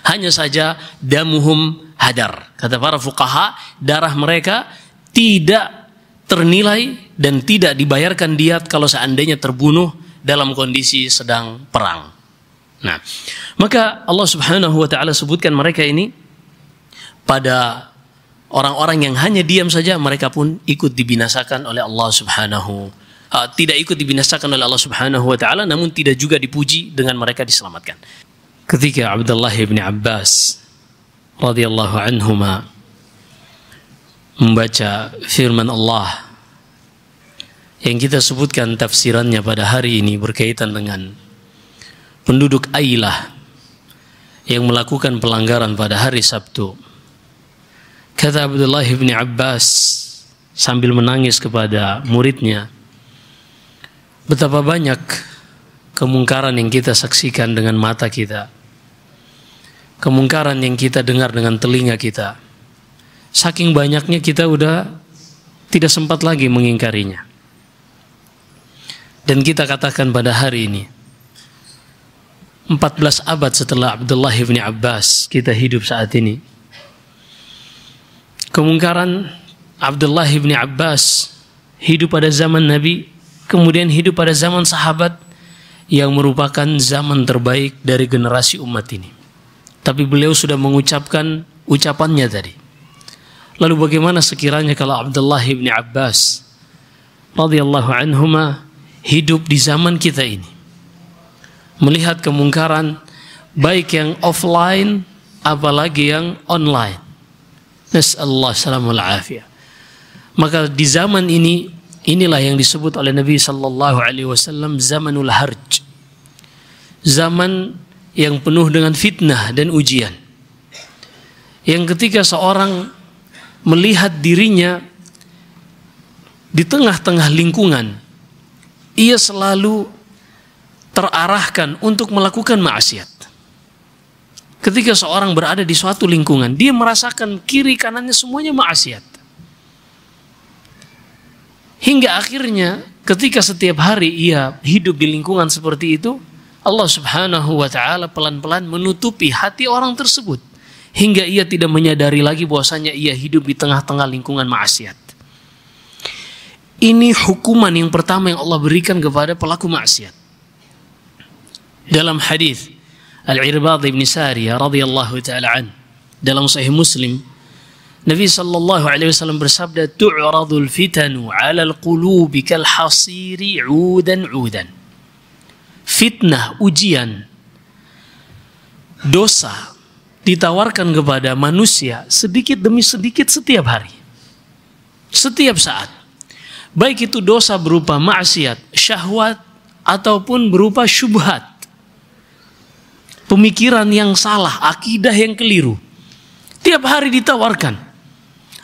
[SPEAKER 1] Hanya saja damuhum hadar. Kata para fuqaha, darah mereka tidak ternilai dan tidak dibayarkan diat kalau seandainya terbunuh dalam kondisi sedang perang. Nah, maka Allah Subhanahu wa taala sebutkan mereka ini pada orang-orang yang hanya diam saja, mereka pun ikut dibinasakan oleh Allah Subhanahu tidak ikut dibinasakan oleh Allah Subhanahu wa taala, namun tidak juga dipuji dengan mereka diselamatkan. Ketika Abdullah bin Abbas radhiyallahu anhuma membaca firman Allah yang kita sebutkan tafsirannya pada hari ini berkaitan dengan penduduk Ailah yang melakukan pelanggaran pada hari Sabtu. Kata Abdullah bin Abbas sambil menangis kepada muridnya, betapa banyak kemungkaran yang kita saksikan dengan mata kita, kemungkaran yang kita dengar dengan telinga kita. Saking banyaknya kita udah tidak sempat lagi mengingkarinya. Dan kita katakan pada hari ini, 14 abad setelah Abdullah bin Abbas kita hidup saat ini, kemungkaran Abdullah bin Abbas hidup pada zaman Nabi, kemudian hidup pada zaman sahabat yang merupakan zaman terbaik dari generasi umat ini. Tapi beliau sudah mengucapkan ucapannya tadi. Lalu bagaimana sekiranya kalau Abdullah bin Abbas radhiyallahu anhuma hidup di zaman kita ini, melihat kemungkaran baik yang offline apalagi yang online. Nas'allahu salamul afiyah. Maka di zaman ini, inilah yang disebut oleh Nabi sallallahu alaihi wasallam zamanul harj. Zaman yang penuh dengan fitnah dan ujian. Yang ketika seorang melihat dirinya di tengah-tengah lingkungan, ia selalu terarahkan untuk melakukan maksiat. Ketika seorang berada di suatu lingkungan, dia merasakan kiri kanannya semuanya maksiat. Hingga akhirnya ketika setiap hari ia hidup di lingkungan seperti itu, Allah Subhanahu wa taala pelan-pelan menutupi hati orang tersebut hingga ia tidak menyadari lagi bahwasanya ia hidup di tengah-tengah lingkungan maksiat. Ini hukuman yang pertama yang Allah berikan kepada pelaku maksiat. Dalam hadis Al-Irbad bin Sariyah radhiyallahu taala an dalam Sahih Muslim, Nabi sallallahu alaihi wasallam bersabda, "Tu'radul fitanu 'alal qulubi kal hasiri 'udan 'udan." Fitnah, ujian, dosa ditawarkan kepada manusia sedikit demi sedikit setiap hari. Setiap saat. Baik itu dosa berupa maksiat, syahwat, ataupun berupa syubhat. Pemikiran yang salah, akidah yang keliru. Tiap hari ditawarkan.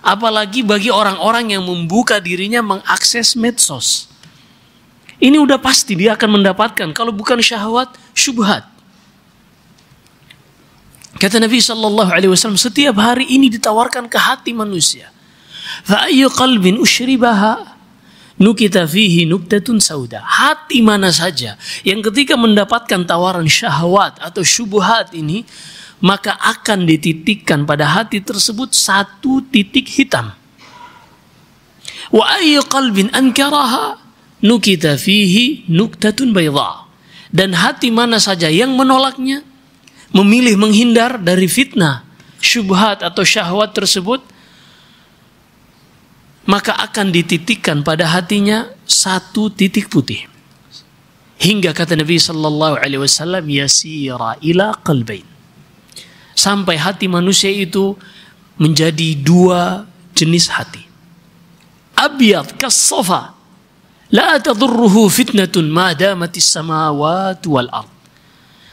[SPEAKER 1] Apalagi bagi orang-orang yang membuka dirinya mengakses medsos. Ini udah pasti dia akan mendapatkan, kalau bukan syahwat, syubhat. Kata Nabi SAW, setiap hari ini ditawarkan ke hati manusia. Fa ayyu qalbin ushribaha nukita fihi nuktatun sauda. Hati mana saja yang ketika mendapatkan tawaran syahwat atau syubhat ini, maka akan dititikkan pada hati tersebut satu titik hitam. Wa ayyu qalbin ankaraha nukita fihi nuktatun bayda. Dan hati mana saja yang menolaknya, memilih menghindar dari fitnah, syubhat atau syahwat tersebut, maka akan dititikkan pada hatinya satu titik putih. Hingga kata Nabi sallallahu alaihi wasallam, yasira ila qalbain. Sampai hati manusia itu menjadi dua jenis hati. Abyad kas-safa, la tadurruhu fitnatun ma damatis samawati wal ard.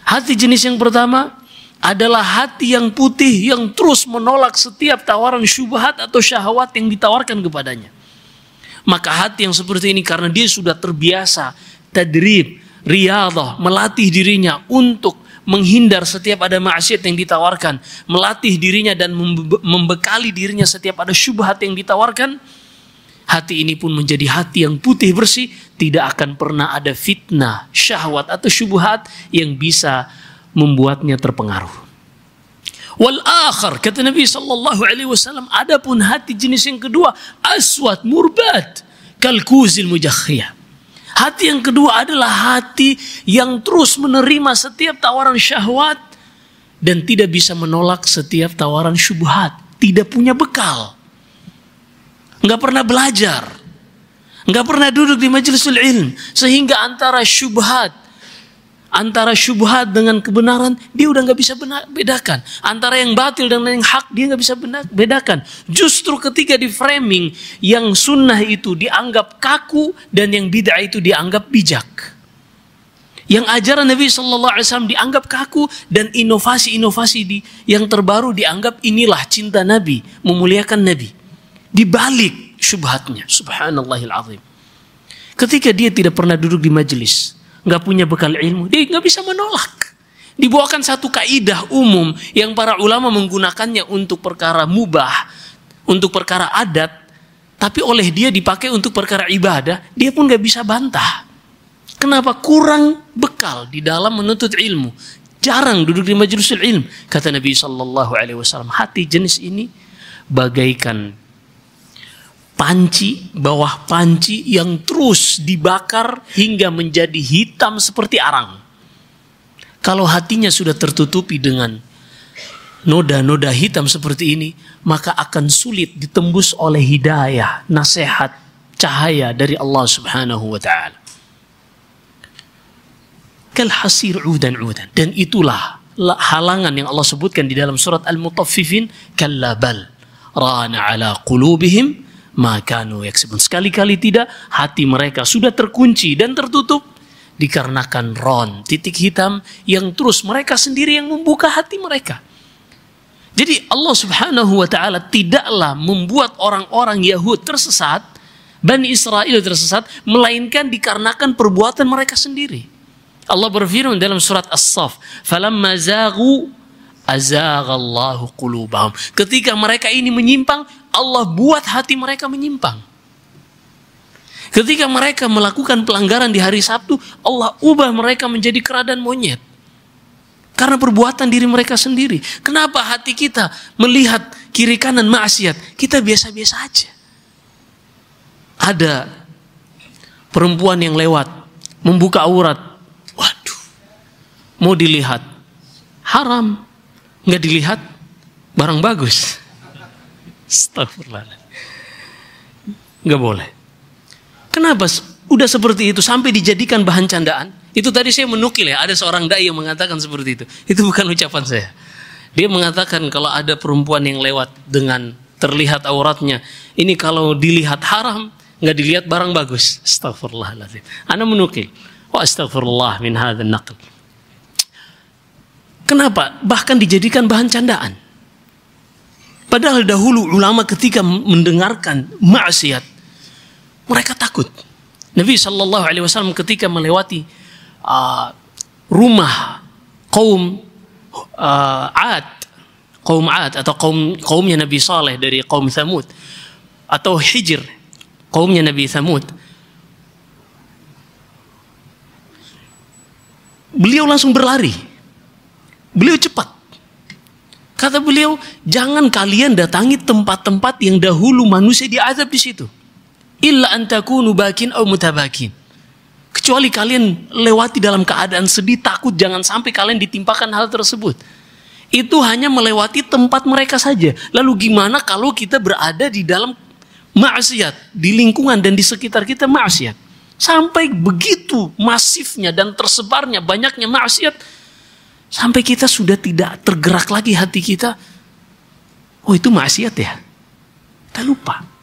[SPEAKER 1] Hati jenis yang pertama adalah hati yang putih yang terus menolak setiap tawaran syubhat atau syahwat yang ditawarkan kepadanya. Maka hati yang seperti ini, karena dia sudah terbiasa tadrib, riyadhah, melatih dirinya untuk menghindar setiap ada maksiat yang ditawarkan, melatih dirinya dan membekali dirinya setiap ada syubhat yang ditawarkan, hati ini pun menjadi hati yang putih bersih, tidak akan pernah ada fitnah, syahwat atau syubhat yang bisa membuatnya terpengaruh. Wal akhar, kata Nabi sallallahu alaihi wasallam, adapun hati jenis yang kedua, aswad murbat kal kuzil mujakhiyah. Hati yang kedua adalah hati yang terus menerima setiap tawaran syahwat dan tidak bisa menolak setiap tawaran syubhat. Tidak punya bekal. Nggak pernah belajar. Nggak pernah duduk di majlisul ilm. Sehingga antara syubhat dengan kebenaran dia udah nggak bisa bedakan. Antara yang batil dan yang hak dia nggak bisa bedakan. Justru ketika di framing yang sunnah itu dianggap kaku dan yang bid'ah itu dianggap bijak. Yang ajaran Nabi SAW dianggap kaku dan inovasi-inovasi yang terbaru dianggap inilah cinta Nabi, memuliakan Nabi. Dibalik syubhatnya, subhanallahil azim. Ketika dia tidak pernah duduk di majelis, nggak punya bekal ilmu, dia nggak bisa menolak. Dibawakan satu kaidah umum yang para ulama menggunakannya untuk perkara mubah, untuk perkara adat, tapi oleh dia dipakai untuk perkara ibadah, dia pun nggak bisa bantah. Kenapa? Kurang bekal di dalam menuntut ilmu, jarang duduk di majlisul ilm. Kata Nabi SAW, hati jenis ini bagaikan panci, bawah panci yang terus dibakar hingga menjadi hitam seperti arang. Kalau hatinya sudah tertutupi dengan noda-noda hitam seperti ini, maka akan sulit ditembus oleh hidayah, nasihat, cahaya dari Allah Subhanahu wa ta'ala. Kal hasir udan-udan. Dan itulah halangan yang Allah sebutkan di dalam surat Al-Mutaffifin, kalla bal rana ala qulubihim makanu yaksibun. Sekali-kali tidak, hati mereka sudah terkunci dan tertutup dikarenakan ron, titik hitam yang terus mereka sendiri yang membuka hati mereka. Jadi Allah Subhanahu wa ta'ala tidaklah membuat orang-orang Yahud tersesat, Bani Israel tersesat, melainkan dikarenakan perbuatan mereka sendiri. Allah berfirman dalam surat As-Saff, falamma zaghu azaghallahu qulubahum. Ketika mereka ini menyimpang, Allah buat hati mereka menyimpang. Ketika mereka melakukan pelanggaran di hari Sabtu, Allah ubah mereka menjadi kera dan monyet. Karena perbuatan diri mereka sendiri. Kenapa hati kita melihat kiri kanan maksiat, kita biasa-biasa aja. Ada perempuan yang lewat, membuka aurat. Waduh, mau dilihat, haram. Nggak dilihat, barang bagus. Astagfirullah. Nggak boleh. Kenapa udah seperti itu sampai dijadikan bahan candaan? Itu tadi saya menukil ya, ada seorang dai yang mengatakan seperti itu. Itu bukan ucapan saya. Dia mengatakan kalau ada perempuan yang lewat dengan terlihat auratnya, ini kalau dilihat haram, nggak dilihat barang bagus. Astagfirullahaladzim. Ana menukil. Wa astagfirullah min hadzal naql. Kenapa? Bahkan dijadikan bahan candaan. Padahal dahulu ulama ketika mendengarkan maksiat, mereka takut. Nabi SAW ketika melewati rumah kaum Ad atau kaumnya Nabi Saleh dari kaum Thamud, atau Hijr, kaumnya Nabi Thamud, beliau langsung berlari. Beliau cepat. Kata beliau, jangan kalian datangi tempat-tempat yang dahulu manusia diazab di situ. Illa an takunu bakin aw mutabakin. Kecuali kalian lewati dalam keadaan sedih, takut jangan sampai kalian ditimpakan hal tersebut. Itu hanya melewati tempat mereka saja. Lalu gimana kalau kita berada di dalam maksiat, di lingkungan dan di sekitar kita maksiat? Sampai begitu masifnya dan tersebarnya banyaknya maksiat, sampai kita sudah tidak tergerak lagi hati kita. Oh, itu maksiat ya. Kita lupa.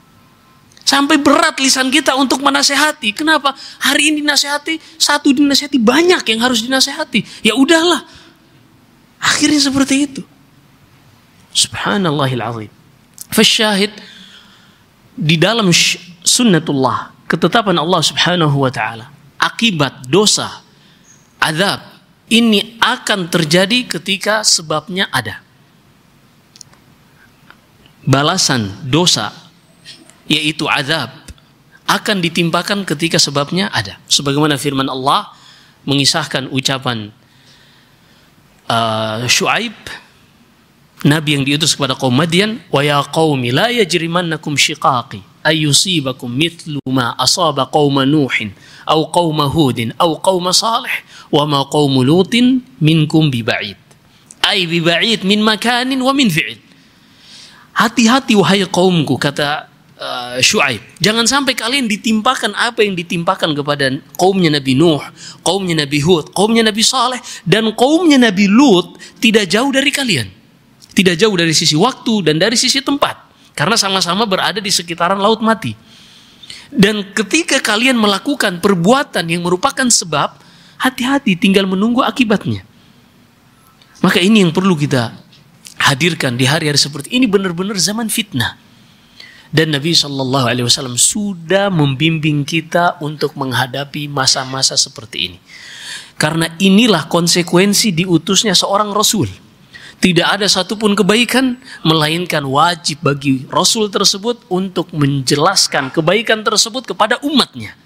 [SPEAKER 1] Sampai berat lisan kita untuk menasehati. Kenapa? Hari ini dinasehati, satu dinasehati, banyak yang harus dinasehati. Ya udahlah. Akhirnya seperti itu. Subhanallahil azim. Fasyahid, di dalam sunnatullah, ketetapan Allah subhanahu wa ta'ala, akibat dosa, azab, ini akan terjadi ketika sebabnya ada. Balasan dosa, yaitu azab, akan ditimpakan ketika sebabnya ada. Sebagaimana firman Allah mengisahkan ucapan Syuaib, Nabi yang diutus kepada kaum Madian, wa ya qaumi la yajrimannakum shiqaqi ayyusibakum mithlu ma asaba qauma Nuhin aw qauma Hudin aw qauma Salih wa ma qaumu Lutin minkum biba'id. Ay biba'id min makanin wa min fi'il. Hati-hati wahai kaumku, kata Syuaib, jangan sampai kalian ditimpakan apa yang ditimpakan kepada kaumnya Nabi Nuh, kaumnya Nabi Hud, kaumnya Nabi Saleh, dan kaumnya Nabi Lut tidak jauh dari kalian. Tidak jauh dari sisi waktu dan dari sisi tempat, karena sama-sama berada di sekitaran laut mati. Dan ketika kalian melakukan perbuatan yang merupakan sebab, hati-hati, tinggal menunggu akibatnya. Maka ini yang perlu kita hadirkan di hari-hari seperti ini, benar-benar zaman fitnah. Dan Nabi SAW sudah membimbing kita untuk menghadapi masa-masa seperti ini. Karena inilah konsekuensi diutusnya seorang Rasul. Tidak ada satupun kebaikan, melainkan wajib bagi Rasul tersebut untuk menjelaskan kebaikan tersebut kepada umatnya.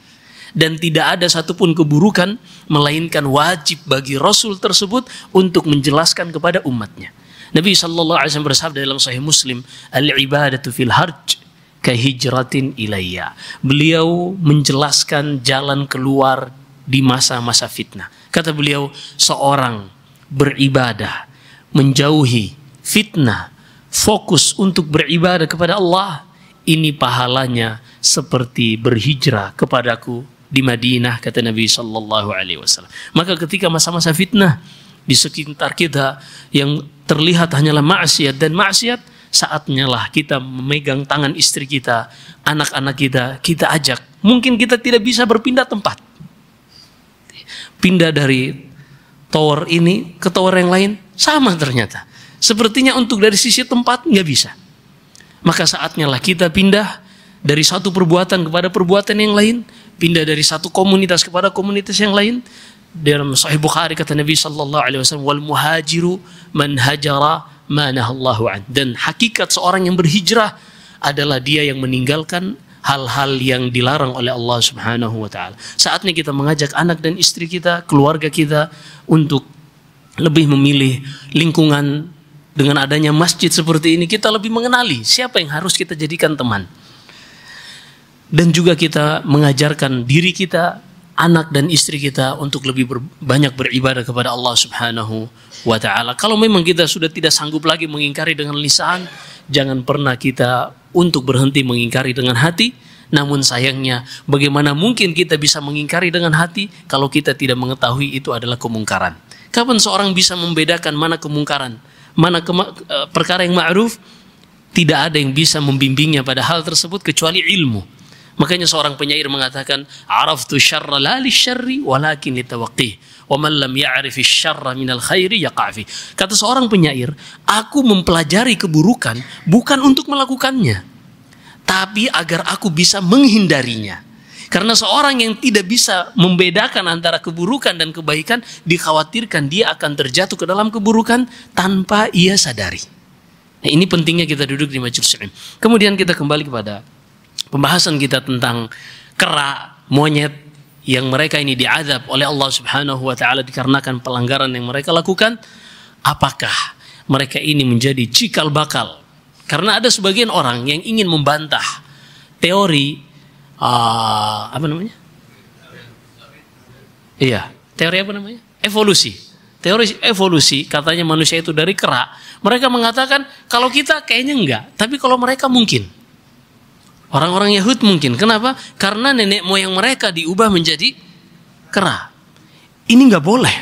[SPEAKER 1] Dan tidak ada satupun keburukan, melainkan wajib bagi Rasul tersebut untuk menjelaskan kepada umatnya. Nabi SAW bersabda dalam Sahih Muslim, al-ibadatu fil harj kahijratin ilayya. Beliau menjelaskan jalan keluar di masa-masa fitnah. Kata beliau, seorang beribadah, menjauhi fitnah, fokus untuk beribadah kepada Allah, ini pahalanya seperti berhijrah kepadaku di Madinah, kata Nabi SAW. Maka ketika masa-masa fitnah di sekitar kita yang terlihat hanyalah maksiat dan maksiat, saatnya lah kita memegang tangan istri kita, anak-anak kita ajak. Mungkin kita tidak bisa berpindah tempat, pindah dari tower ini ke tower yang lain, sama ternyata. Sepertinya untuk dari sisi tempat nggak bisa. Maka saatnya lah kita pindah dari satu perbuatan kepada perbuatan yang lain, pindah dari satu komunitas kepada komunitas yang lain. Dalam Sahih Bukhari kata Nabi SAW, wal muhajiru man hajara ma nahallahu an. Dan hakikat seorang yang berhijrah adalah dia yang meninggalkan hal-hal yang dilarang oleh Allah Subhanahu wa taala. Saatnya kita mengajak anak dan istri kita, keluarga kita untuk lebih memilih lingkungan. Dengan adanya masjid seperti ini, kita lebih mengenali siapa yang harus kita jadikan teman. Dan juga kita mengajarkan diri kita, anak dan istri kita untuk lebih banyak beribadah kepada Allah Subhanahu wa ta'ala. Kalau memang kita sudah tidak sanggup lagi mengingkari dengan lisan, jangan pernah kita untuk berhenti mengingkari dengan hati. Namun sayangnya, bagaimana mungkin kita bisa mengingkari dengan hati kalau kita tidak mengetahui itu adalah kemungkaran? Kapan seorang bisa membedakan mana kemungkaran, mana perkara yang ma'ruf? Tidak ada yang bisa membimbingnya pada hal tersebut kecuali ilmu. Makanya seorang penyair mengatakan, "Araftu syarra la lisyarri walakin litawaqqih, wa man lam ya'rifi syarra minal khairi yaqa'fi." Kata seorang penyair, aku mempelajari keburukan bukan untuk melakukannya, tapi agar aku bisa menghindarinya. Karena seorang yang tidak bisa membedakan antara keburukan dan kebaikan, dikhawatirkan dia akan terjatuh ke dalam keburukan tanpa ia sadari. Nah, ini pentingnya kita duduk di majelis ilmu. Kemudian kita kembali kepada pembahasan kita tentang kera, monyet yang mereka ini diazab oleh Allah Subhanahu wa ta'ala dikarenakan pelanggaran yang mereka lakukan. Apakah mereka ini menjadi cikal bakal? Karena ada sebagian orang yang ingin membantah teori teori apa namanya? Evolusi. Teori evolusi, katanya manusia itu dari kera. Mereka mengatakan kalau kita kayaknya enggak, tapi kalau mereka mungkin. Orang-orang Yahud mungkin. Kenapa? Karena nenek moyang mereka diubah menjadi kera. Ini nggak boleh.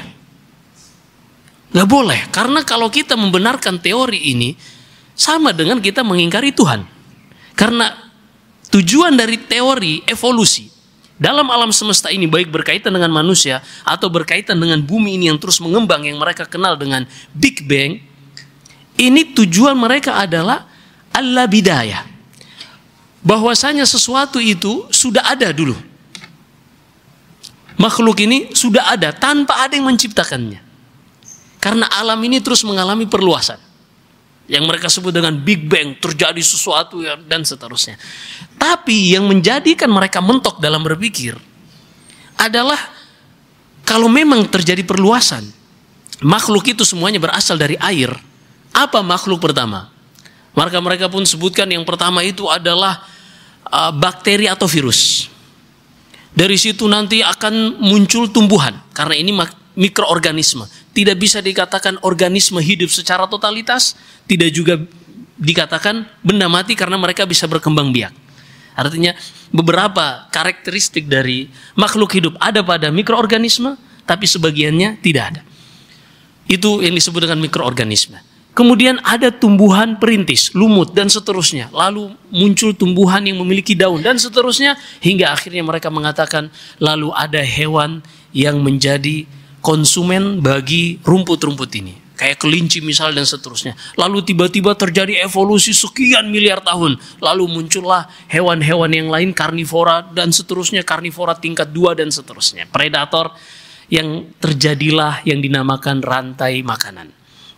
[SPEAKER 1] Nggak boleh. Karena kalau kita membenarkan teori ini, sama dengan kita mengingkari Tuhan. Karena tujuan dari teori evolusi dalam alam semesta ini, baik berkaitan dengan manusia atau berkaitan dengan bumi ini yang terus mengembang, yang mereka kenal dengan Big Bang, ini tujuan mereka adalah alla bidayah. Bahwasanya sesuatu itu sudah ada dulu. Makhluk ini sudah ada tanpa ada yang menciptakannya. Karena alam ini terus mengalami perluasan. Yang mereka sebut dengan Big Bang, terjadi sesuatu dan seterusnya. Tapi yang menjadikan mereka mentok dalam berpikir adalah kalau memang terjadi perluasan, makhluk itu semuanya berasal dari air. Apa makhluk pertama? Maka mereka pun sebutkan yang pertama itu adalah bakteri atau virus. Dari situ nanti akan muncul tumbuhan, karena ini mikroorganisme. Tidak bisa dikatakan organisme hidup secara totalitas, tidak juga dikatakan benda mati karena mereka bisa berkembang biak. Artinya beberapa karakteristik dari makhluk hidup ada pada mikroorganisme, tapi sebagiannya tidak ada. Itu yang disebut dengan mikroorganisme. Kemudian ada tumbuhan perintis, lumut dan seterusnya. Lalu muncul tumbuhan yang memiliki daun dan seterusnya. Hingga akhirnya mereka mengatakan lalu ada hewan yang menjadi konsumen bagi rumput-rumput ini. Kayak kelinci misal dan seterusnya. Lalu tiba-tiba terjadi evolusi sekian miliar tahun. Lalu muncullah hewan-hewan yang lain, karnivora dan seterusnya. Karnivora tingkat 2 dan seterusnya. Predator yang terjadilah yang dinamakan rantai makanan.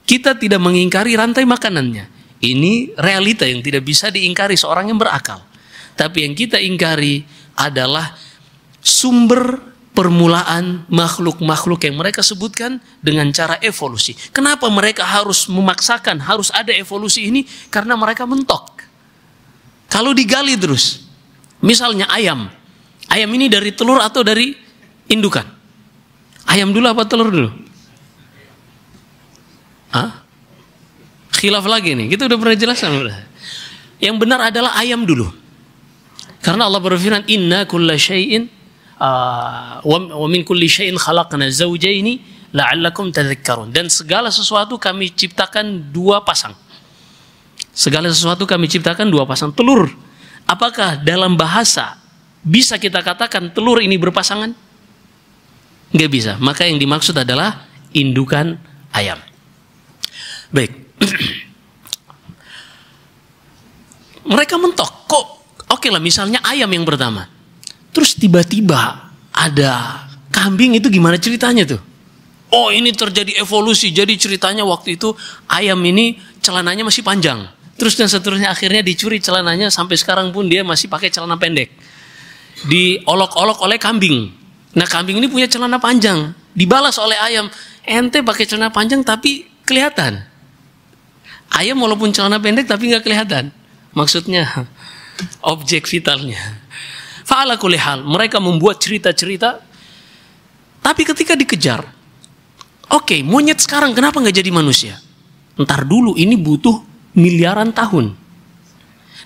[SPEAKER 1] Kita tidak mengingkari rantai makanannya. Ini realita yang tidak bisa diingkari seorang yang berakal. Tapi yang kita ingkari adalah sumber permulaan makhluk-makhluk yang mereka sebutkan dengan cara evolusi. Kenapa mereka harus memaksakan harus ada evolusi ini? Karena mereka mentok. Kalau digali terus, misalnya ayam. Ayam ini dari telur atau dari indukan? Ayam dulu apa telur dulu? Khilaf lagi nih. Kita udah pernah jelaskan. Yang benar adalah ayam dulu. Karena Allah berfirman, "Inna kulla syai'in wa min kulli syai'in khalaqna zawjaini la'allakum tadhakkarun." Dan segala sesuatu kami ciptakan dua pasang. Segala sesuatu kami ciptakan dua pasang telur. Apakah dalam bahasa bisa kita katakan telur ini berpasangan? Nggak bisa. Maka yang dimaksud adalah indukan ayam. Baik. Mereka mentok. Kok oke lah misalnya ayam yang pertama. Terus tiba-tiba ada kambing, itu gimana ceritanya tuh? Oh, ini terjadi evolusi. Jadi ceritanya waktu itu ayam ini celananya masih panjang. Terus dan seterusnya akhirnya dicuri celananya, sampai sekarang pun dia masih pakai celana pendek. Diolok-olok oleh kambing. Nah, kambing ini punya celana panjang. Dibalas oleh ayam. Ente pakai celana panjang tapi kelihatan. Ayam walaupun celana pendek tapi nggak kelihatan. Maksudnya objek vitalnya. Fa'ala kulli hal, mereka membuat cerita-cerita Tapi ketika dikejar, oke, monyet sekarang kenapa nggak jadi manusia? Ntar dulu, ini butuh miliaran tahun.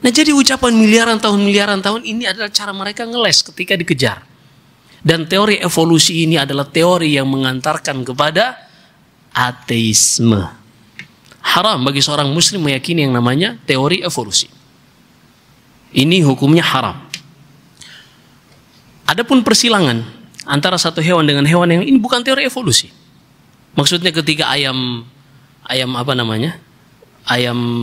[SPEAKER 1] Nah, jadi ucapan miliaran tahun ini adalah cara mereka ngeles ketika dikejar. Dan teori evolusi ini adalah teori yang mengantarkan kepada ateisme. Haram bagi seorang muslim meyakini yang namanya teori evolusi. Ini hukumnya haram. Adapun persilangan antara satu hewan dengan hewan yang ini bukan teori evolusi. Maksudnya ketika ayam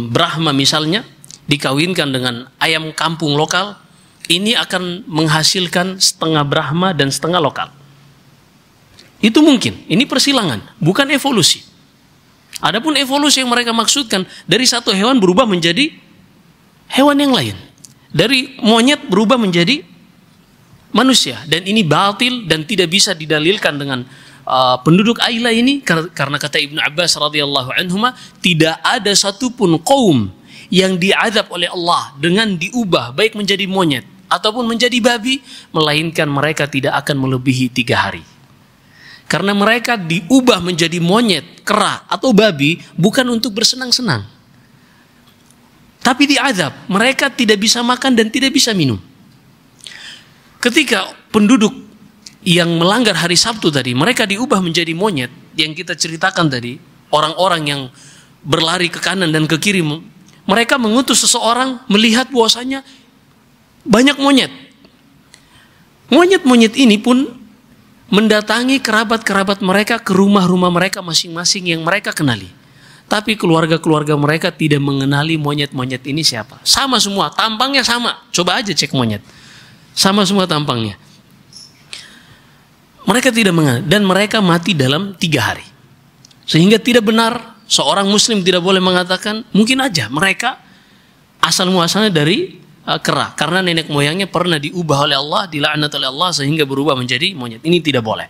[SPEAKER 1] Brahma misalnya dikawinkan dengan ayam kampung lokal, ini akan menghasilkan setengah Brahma dan setengah lokal. Itu mungkin. Ini persilangan, bukan evolusi. Adapun evolusi yang mereka maksudkan, dari satu hewan berubah menjadi hewan yang lain. Dari monyet berubah menjadi manusia. Dan ini batil dan tidak bisa didalilkan dengan penduduk Aila ini. Karena kata Ibnu Abbas radhiyallahu anhuma, tidak ada satupun kaum yang diazab oleh Allah dengan diubah baik menjadi monyet ataupun menjadi babi, melainkan mereka tidak akan melebihi 3 hari. Karena mereka diubah menjadi monyet, kera atau babi bukan untuk bersenang-senang, tapi diazab. Mereka tidak bisa makan dan tidak bisa minum. Ketika penduduk yang melanggar hari Sabtu tadi, mereka diubah menjadi monyet yang kita ceritakan tadi, orang-orang yang berlari ke kanan dan ke kiri, mereka mengutus seseorang melihat bahwasanya banyak monyet. Monyet-monyet ini pun mendatangi kerabat-kerabat mereka ke rumah-rumah mereka masing-masing yang mereka kenali. Tapi keluarga-keluarga mereka tidak mengenali monyet-monyet ini siapa. Sama semua, tampangnya sama. Coba aja cek monyet. Sama semua tampangnya. Mereka tidak mengenal dan mereka mati dalam 3 hari. Sehingga tidak benar seorang muslim tidak boleh mengatakan mungkin aja mereka asal muasalnya dari kera, karena nenek moyangnya pernah diubah oleh Allah, dilaknat oleh Allah sehingga berubah menjadi monyet. Ini tidak boleh.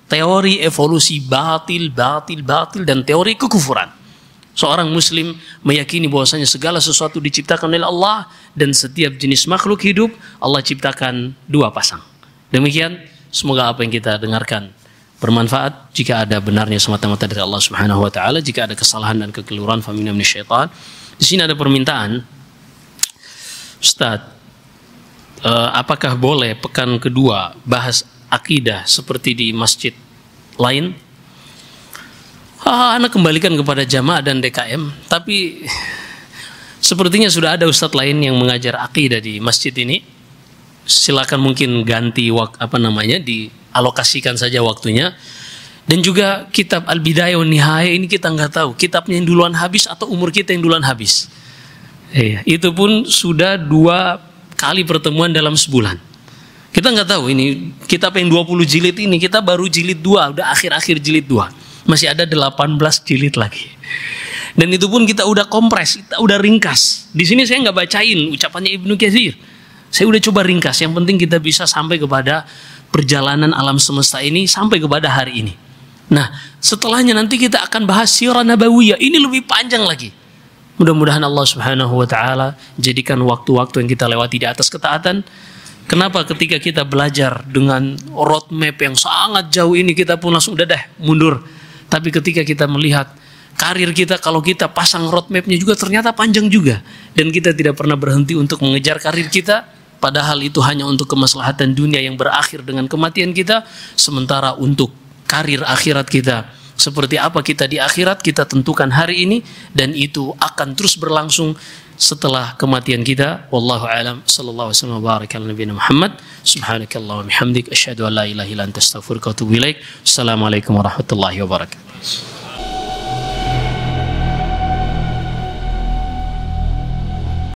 [SPEAKER 1] Teori evolusi batil dan teori kekufuran. Seorang muslim meyakini bahwasanya segala sesuatu diciptakan oleh Allah dan setiap jenis makhluk hidup Allah ciptakan 2 pasang. Demikian, semoga apa yang kita dengarkan bermanfaat. Jika ada benarnya semata-mata dari Allah Subhanahu wa taala, jika ada kesalahan dan kekeliruan fa minna minasyaitan. Di sini ada permintaan, Ustaz, apakah boleh pekan kedua bahas akidah seperti di masjid lain? Anak kembalikan kepada jamaah dan DKM, tapi sepertinya sudah ada ustadz lain yang mengajar akidah di masjid ini. Silakan mungkin ganti dialokasikan saja waktunya. Dan juga kitab Al-Bidayah wan Nihayah ini kita nggak tahu kitabnya yang duluan habis atau umur kita yang duluan habis. Itu pun sudah 2 kali pertemuan dalam sebulan. Kita nggak tahu ini kitab yang 20 jilid ini, kita baru jilid 2, udah akhir-akhir jilid 2. Masih ada 18 jilid lagi. Dan itu pun kita udah kompres, kita udah ringkas. Di sini saya nggak bacain ucapannya Ibnu Katsir. Saya udah coba ringkas. Yang penting kita bisa sampai kepada perjalanan alam semesta ini sampai kepada hari ini. Nah, setelahnya nanti kita akan bahas sirah nabawiyah. Ini lebih panjang lagi. Mudah-mudahan Allah Subhanahu wa taala jadikan waktu-waktu yang kita lewati di atas ketaatan. Kenapa ketika kita belajar dengan roadmap yang sangat jauh ini kita pun langsung udah mundur. Tapi ketika kita melihat karir kita, kalau kita pasang roadmapnya juga ternyata panjang juga. Dan kita tidak pernah berhenti untuk mengejar karir kita. Padahal itu hanya untuk kemaslahatan dunia yang berakhir dengan kematian kita. Sementara untuk karir akhirat kita, seperti apa kita di akhirat, kita tentukan hari ini. Dan itu akan terus berlangsung setelah kematian kita. Wallahu a'lam. Sallallahu alaihi wasallam wa baraka ala nabiyina Muhammad. Subhanakallahumma wa bihamdik asyhadu an la ilaha illa anta astaghfiruka wa atubu ilaik. Assalamualaikum warahmatullahi wabarakatuh.